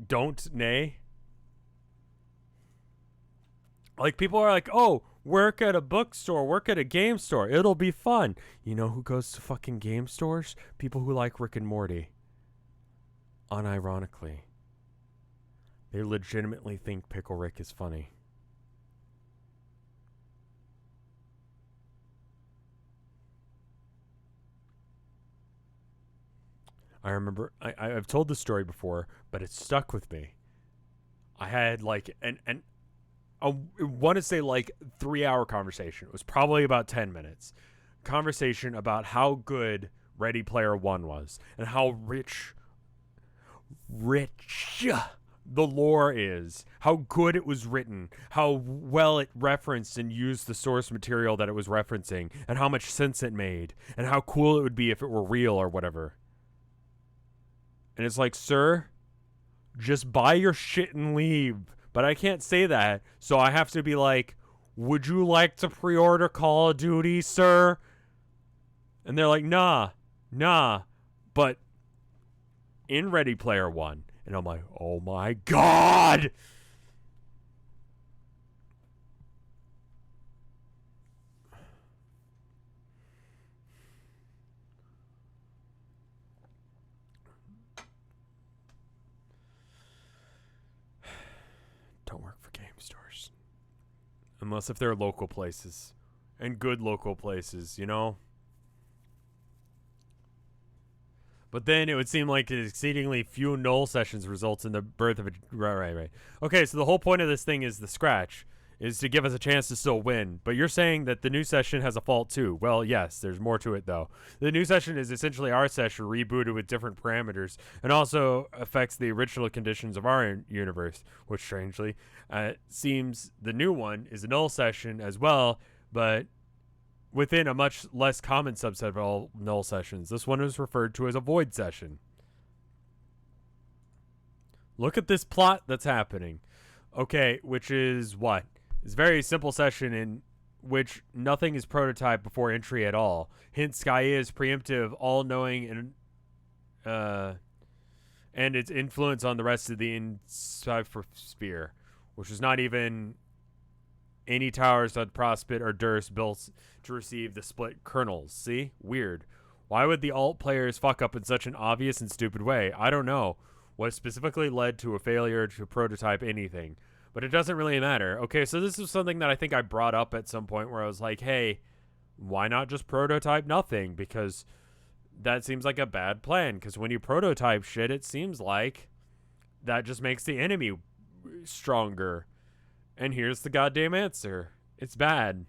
Don't, nay. Like, people are like, oh, work at a bookstore, work at a game store. It'll be fun. You know who goes to fucking game stores? People who like Rick and Morty. Unironically. They legitimately think Pickle Rick is funny. I remember, I've told this story before, but it stuck with me. I had like, I want to say like 3-hour conversation. It was probably about 10 minutes. Conversation about how good Ready Player One was and how rich the lore is, how good it was written, how well it referenced and used the source material that it was referencing, and how much sense it made, and how cool it would be if it were real or whatever. And it's like, sir, just buy your shit and leave. But I can't say that, so I have to be like, would you like to pre-order Call of Duty, sir? And they're like, nah. But in Ready Player One, and I'm like, oh my god! Don't work for game stores. Unless if they're local places. And good local places, you know? But then it would seem like exceedingly few null sessions results in the birth of a... Right. Okay, so the whole point of this thing is the scratch, is to give us a chance to still win. But you're saying that the new session has a fault too. Well, yes, there's more to it though. The new session is essentially our session rebooted with different parameters, and also affects the original conditions of our universe, which strangely seems the new one is a null session as well, but within a much less common subset of all null sessions. This one is referred to as a void session. Look at this plot that's happening. Okay, which is what? It's a very simple session in which nothing is prototyped before entry at all. Hence, Gaia is preemptive, all-knowing, and its influence on the rest of the sphere, which is not even any towers that Prospit or Durst built to receive the split kernels. See? Weird. Why would the alt players fuck up in such an obvious and stupid way? I don't know what specifically led to a failure to prototype anything, but it doesn't really matter. Okay, so this is something that I think I brought up at some point where I was like, hey, why not just prototype nothing? Because that seems like a bad plan, because when you prototype shit, it seems like that just makes the enemy stronger. And here's the goddamn answer. It's bad.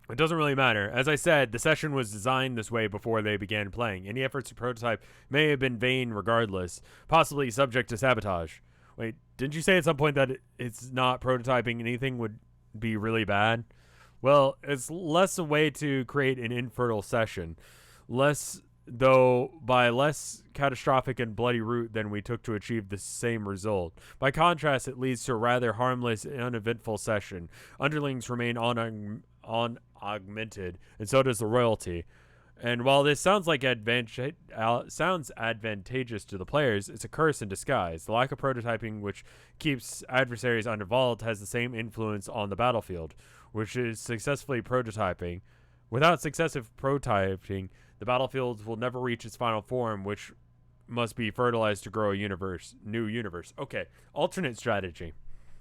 It doesn't really matter. As I said, the session was designed this way before they began playing. Any efforts to prototype may have been vain regardless, possibly subject to sabotage. Wait, didn't you say at some point that it's not prototyping anything would be really bad? Well, it's less a way to create an infertile session. Though by less catastrophic and bloody route than we took to achieve the same result. By contrast, it leads to a rather harmless and uneventful session. Underlings remain augmented, and so does the royalty. And while this sounds like sounds advantageous to the players, it's a curse in disguise. The lack of prototyping, which keeps adversaries uninvolved, has the same influence on the battlefield, which is successfully prototyping. Without successive prototyping, the battlefield will never reach its final form, which must be fertilized to grow a new universe. Okay, alternate strategy.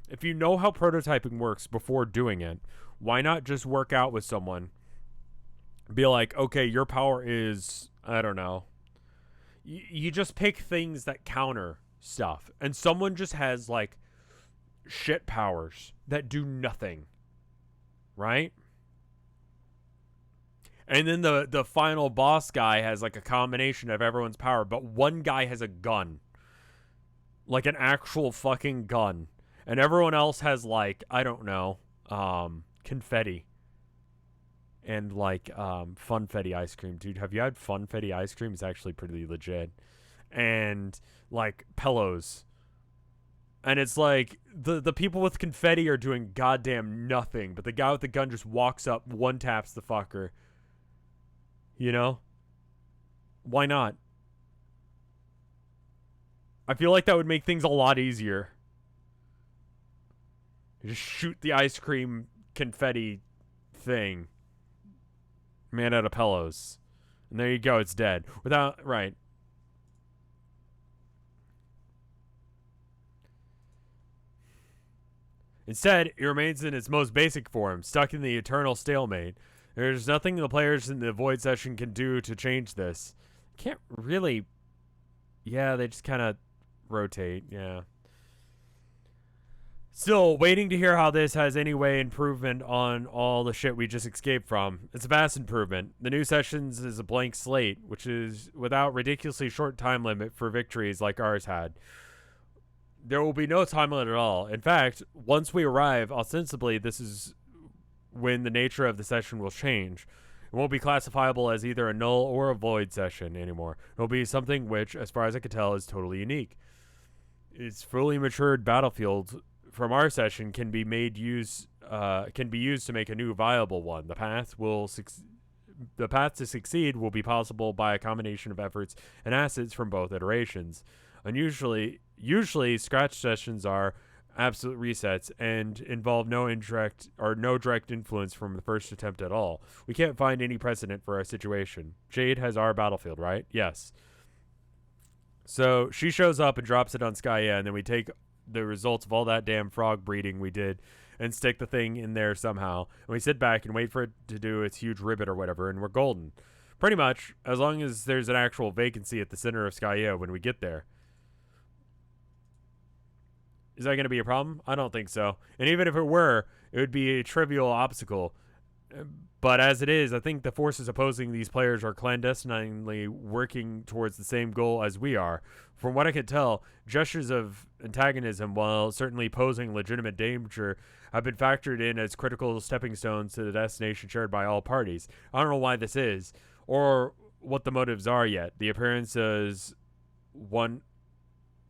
If you know how prototyping works before doing it, why not just work out with someone? Be like, okay, your power is, I don't know. You just pick things that counter stuff. And someone just has, like, shit powers that do nothing. Right? And then the final boss guy has like a combination of everyone's power, but one guy has a gun. Like an actual fucking gun. And everyone else has like, I don't know, confetti. And like funfetti ice cream. Dude, have you had funfetti ice cream? It's actually pretty legit. And like pillows. And it's like the people with confetti are doing goddamn nothing, but the guy with the gun just walks up, one taps the fucker. You know? Why not? I feel like that would make things a lot easier. You just shoot the ice cream confetti thing. Man out of pillows. And there you go, it's dead. Right. Instead, it remains in its most basic form, stuck in the eternal stalemate. There's nothing the players in the void session can do to change this. Can't really... Yeah, they just kind of rotate, yeah. Still, waiting to hear how this has any way improvement on all the shit we just escaped from. It's a vast improvement. The new sessions is a blank slate, which is without ridiculously short time limit for victories like ours had. There will be no time limit at all. In fact, once we arrive, ostensibly, this is when the nature of the session will change. It won't be classifiable as either a null or a void session anymore. It will be something which, as far as I can tell, is totally unique. Its fully matured battlefield from our session can be used to make a new viable one. The path to succeed will be possible by a combination of efforts and assets from both iterations. Usually scratch sessions are absolute resets and involve no direct influence from the first attempt at all. We can't find any precedent for our situation. Jade has our battlefield, right? Yes. So she shows up and drops it on Skya, and then we take the results of all that damn frog breeding we did and stick the thing in there somehow. And we sit back and wait for it to do its huge ribbit or whatever, and we're golden. Pretty much, as long as there's an actual vacancy at the center of Skya when we get there. Is that going to be a problem? I don't think so. And even if it were, it would be a trivial obstacle. But as it is, I think the forces opposing these players are clandestinely working towards the same goal as we are. From what I can tell, gestures of antagonism, while certainly posing legitimate danger, have been factored in as critical stepping stones to the destination shared by all parties. I don't know why this is, or what the motives are yet. The appearance is one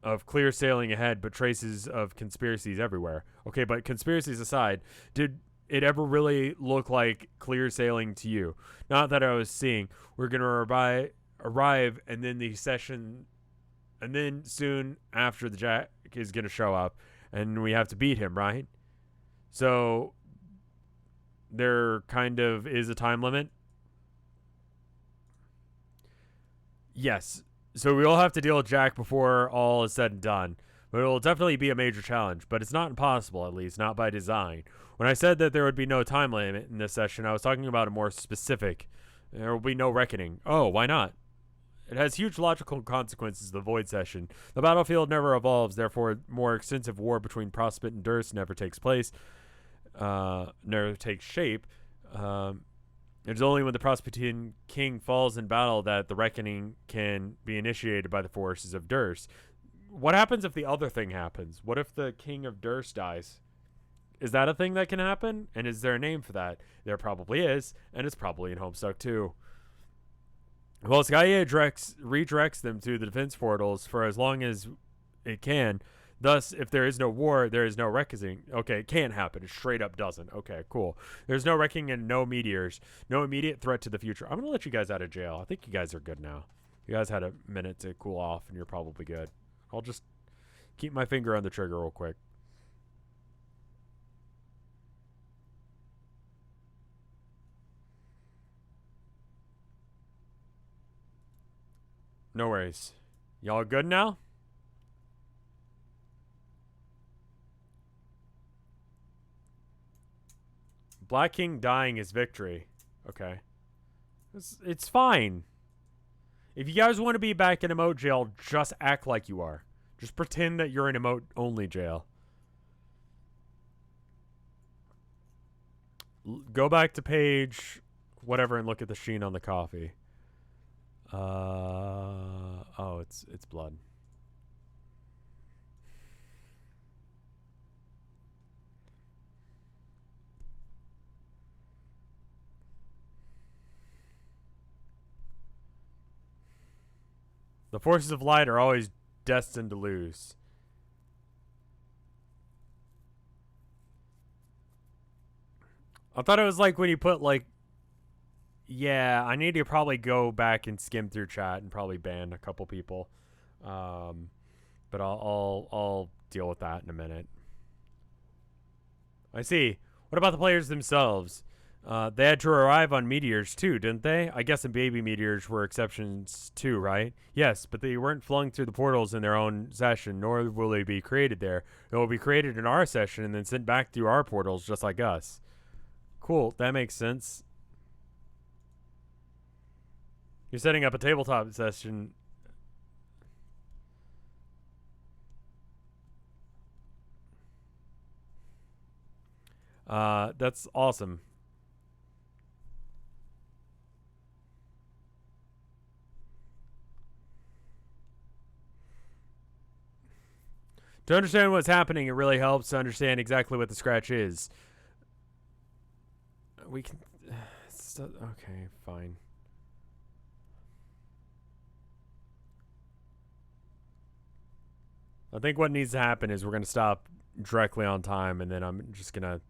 of clear sailing ahead, but traces of conspiracies everywhere. Okay, but conspiracies aside, did it ever really look like clear sailing to you? Not that I was seeing. We're going to arrive, and then the session, and then soon after the Jack is going to show up, and we have to beat him, right? So there kind of is a time limit. Yes. So we all have to deal with Jack before all is said and done. But it will definitely be a major challenge, but it's not impossible, at least, not by design. When I said that there would be no time limit in this session, I was talking about a more specific. There will be no reckoning. Oh, why not? It has huge logical consequences, the Void session. The battlefield never evolves, therefore more extensive war between Prospit and Durst never takes place, never takes shape. It is only when the Prospitian king falls in battle that the reckoning can be initiated by the forces of Durst. What happens if the other thing happens? What if the king of Durst dies? Is that a thing that can happen? And is there a name for that? There probably is, and it's probably in Homestuck too. Well, Skya redirects them to the defense portals for as long as it can. Thus, if there is no war, there is no reckoning. Okay, it can't happen. It straight up doesn't. Okay, cool. There's no reckoning and no meteors. No immediate threat to the future. I'm going to let you guys out of jail. I think you guys are good now. You guys had a minute to cool off, and you're probably good. I'll just keep my finger on the trigger real quick. No worries. Y'all good now? Black King dying is victory. Okay. It's fine. If you guys want to be back in emote jail, just act like you are. Just pretend that you're in emote only jail. Go back to page whatever and look at the sheen on the coffee. Oh, it's blood. The forces of light are always destined to lose. I thought it was like when you put like, yeah, I need to probably go back and skim through chat and probably ban a couple people. But I'll deal with that in a minute. I see. What about the players themselves? They had to arrive on meteors too, didn't they? I guess some baby meteors were exceptions too, right? Yes, but they weren't flung through the portals in their own session, nor will they be created there. They will be created in our session and then sent back through our portals just like us. Cool, that makes sense. You're setting up a tabletop session. That's awesome. To understand what's happening, it really helps to understand exactly what the scratch is. We can... okay, fine. I think what needs to happen is we're going to stop directly on time, and then I'm just going to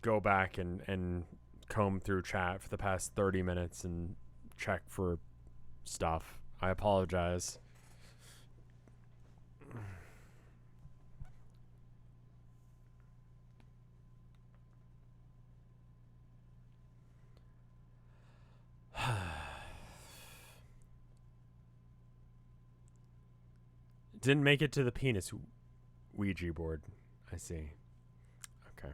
go back and comb through chat for the past 30 minutes and check for stuff. I apologize. Didn't make it to the penis. Ouija board. I see. Okay.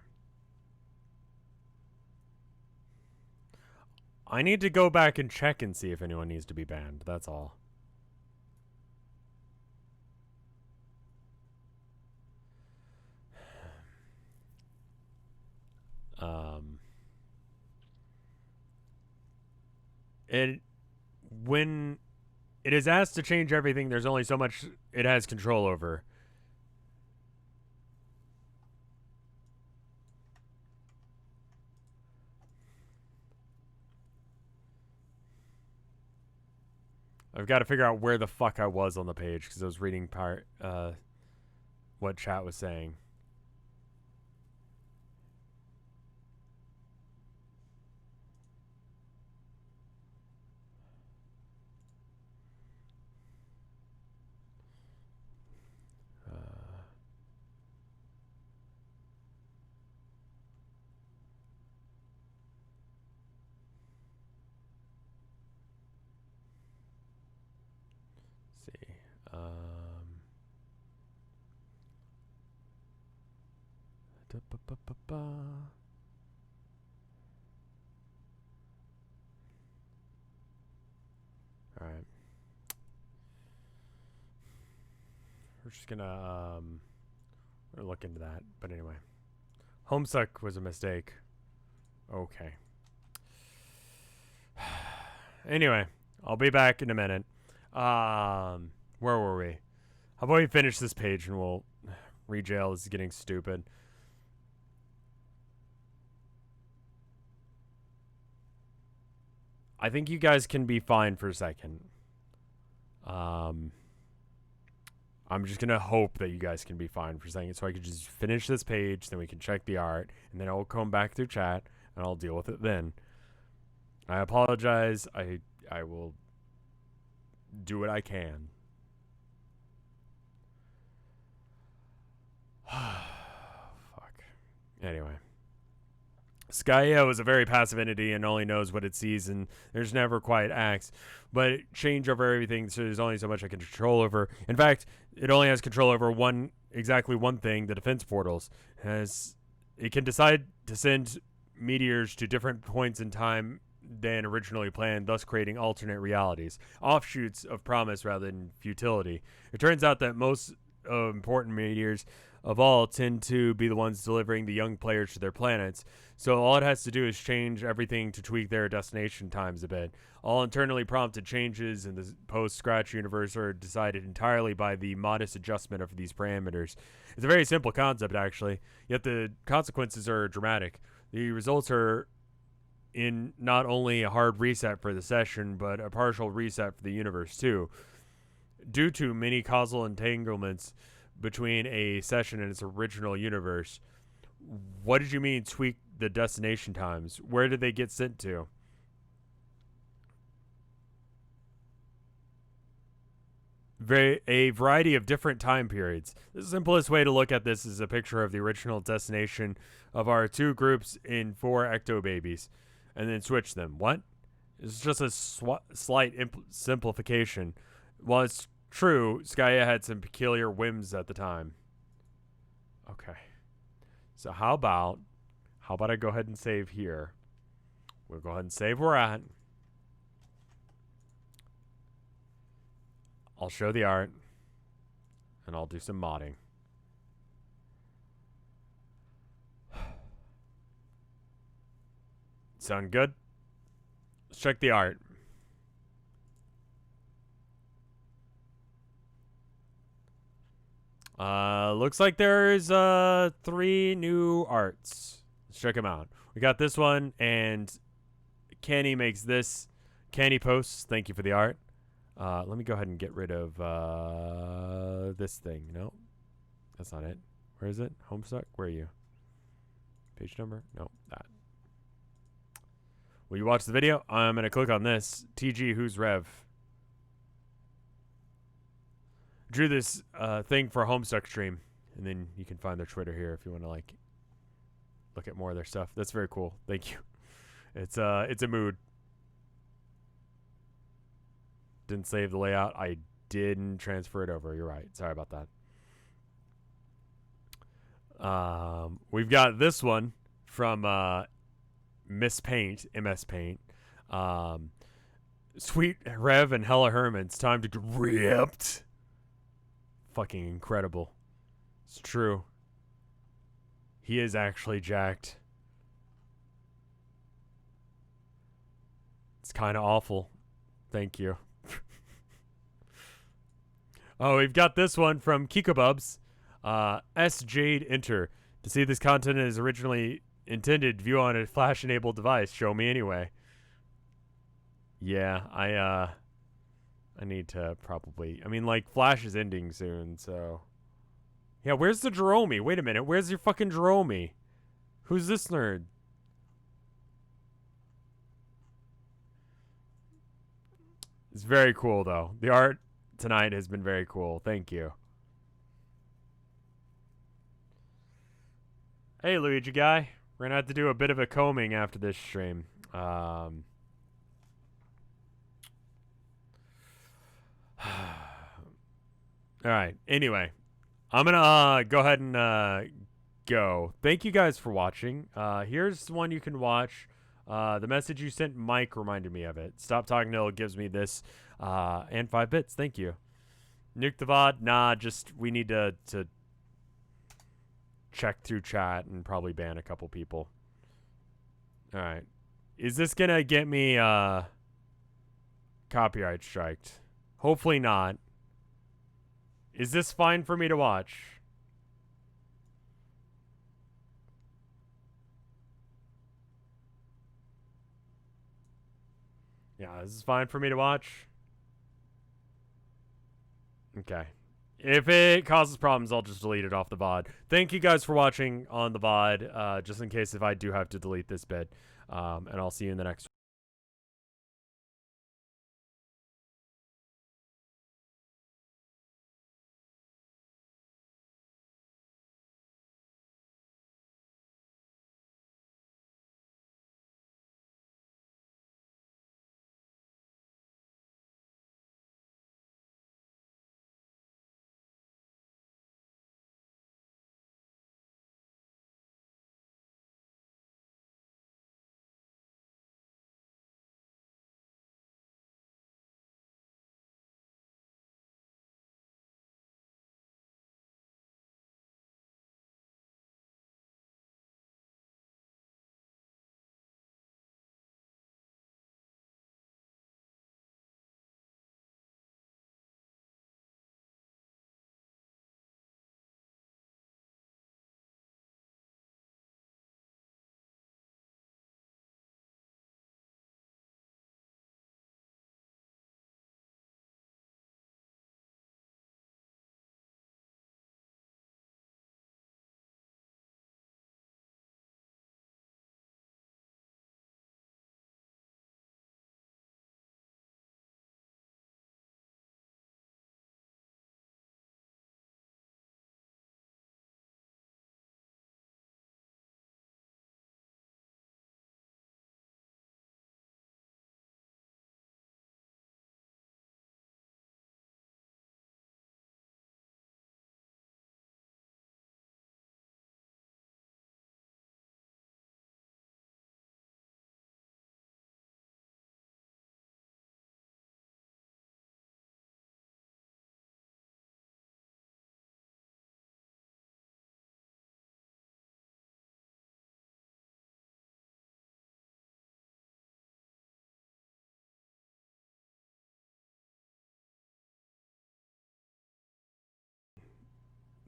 I need to go back and check and see if anyone needs to be banned. That's all. It when it is asked to change everything, there's only so much it has control over. I've got to figure out where the fuck I was on the page because I was reading what chat was saying. See. All right. We're just gonna look into that. But anyway, Homestuck was a mistake. Okay. Anyway, I'll be back in a minute. Where were we? How about we finish this page and we'll rejail. This is getting stupid. I think you guys can be fine for a second. I'm just gonna hope that you guys can be fine for a second, so I can just finish this page, then we can check the art, and then I'll come back through chat and I'll deal with it then. I apologize. I will do what I can. Fuck. Anyway. Skya is a very passive entity and only knows what it sees, and there's never quiet acts. But change over everything, so there's only so much I can control over. In fact, it only has control over exactly one thing, the defense portals. It can decide to send meteors to different points in time than originally planned, thus creating alternate realities, offshoots of promise rather than futility. It turns out that most important meteors of all tend to be the ones delivering the young players to their planets, so all it has to do is change everything to tweak their destination times a bit. All internally prompted changes in the post-Scratch universe are decided entirely by the modest adjustment of these parameters. It's a very simple concept, actually, yet the consequences are dramatic. The results are in not only a hard reset for the session, but a partial reset for the universe, too. Due to many causal entanglements between a session and its original universe. What did you mean tweak the destination times? Where did they get sent to? A variety of different time periods. The simplest way to look at this is a picture of the original destination of our two groups in 4 ecto-babies, and then switch them. What? It's just a slight simplification. While it's true, Skya had some peculiar whims at the time. Okay. So how about I go ahead and save here. We'll go ahead and save where we're at. I'll show the art. And I'll do some modding. Sound good? Let's check the art. Looks like there's 3 new arts. Let's check them out. We got this one, and Kenny makes this. Kenny posts. Thank you for the art. Let me go ahead and get rid of this thing. No, that's not it. Where is it? Homestuck? Where are you? Page number? No, that. Will you watch the video? I'm gonna click on this. TG, who's Rev? Drew this thing for Homestuck stream, and then you can find their Twitter here if you want to like look at more of their stuff. That's very cool. Thank you. It's a mood. Didn't save the layout. I didn't transfer it over. You're right. Sorry about that. We've got this one from Miss Paint, MS Paint. Sweet Rev and Hella Herman's time to get ripped. Fucking incredible. It's true. He is actually jacked. It's kind of awful. Thank you. Oh, we've got this one from Kikobubs. S Jade Enter. To see this content is originally intended, view on a flash-enabled device. Show me anyway. Yeah, I need to probably... I mean, like, Flash is ending soon, so... Yeah, where's the Jerome? Wait a minute, where's your fucking Jerome? Who's this nerd? It's very cool, though. The art tonight has been very cool. Thank you. Hey, Luigi guy. We're gonna have to do a bit of a combing after this stream. Alright, anyway. I'm gonna go ahead and go. Thank you guys for watching. Here's one you can watch. The message you sent Mike reminded me of it. Stop Talking Nil gives me this and 5 bits. Thank you. Nuke the VOD? Nah, just we need to check through chat and probably ban a couple people. Alright. Is this gonna get me copyright striked? Hopefully not. Is this fine for me to watch? Yeah, this is fine for me to watch. Okay. If it causes problems, I'll just delete it off the VOD. Thank you guys for watching on the VOD, just in case if I do have to delete this bit. And I'll see you in the next one.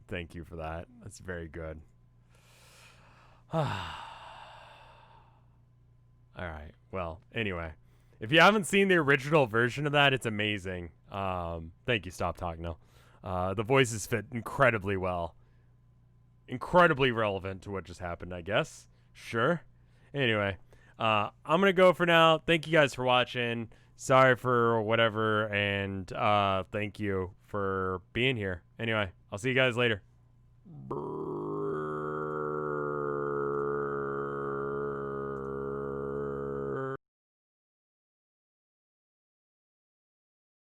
Thank you for that. That's very good. Alright, well, anyway. If you haven't seen the original version of that, it's amazing. Thank you, Stop Talking Now. The voices fit incredibly well. Incredibly relevant to what just happened, I guess. Sure. Anyway, I'm going to go for now. Thank you guys for watching. Sorry for whatever, and thank you for being here. Anyway, I'll see you guys later. Brr.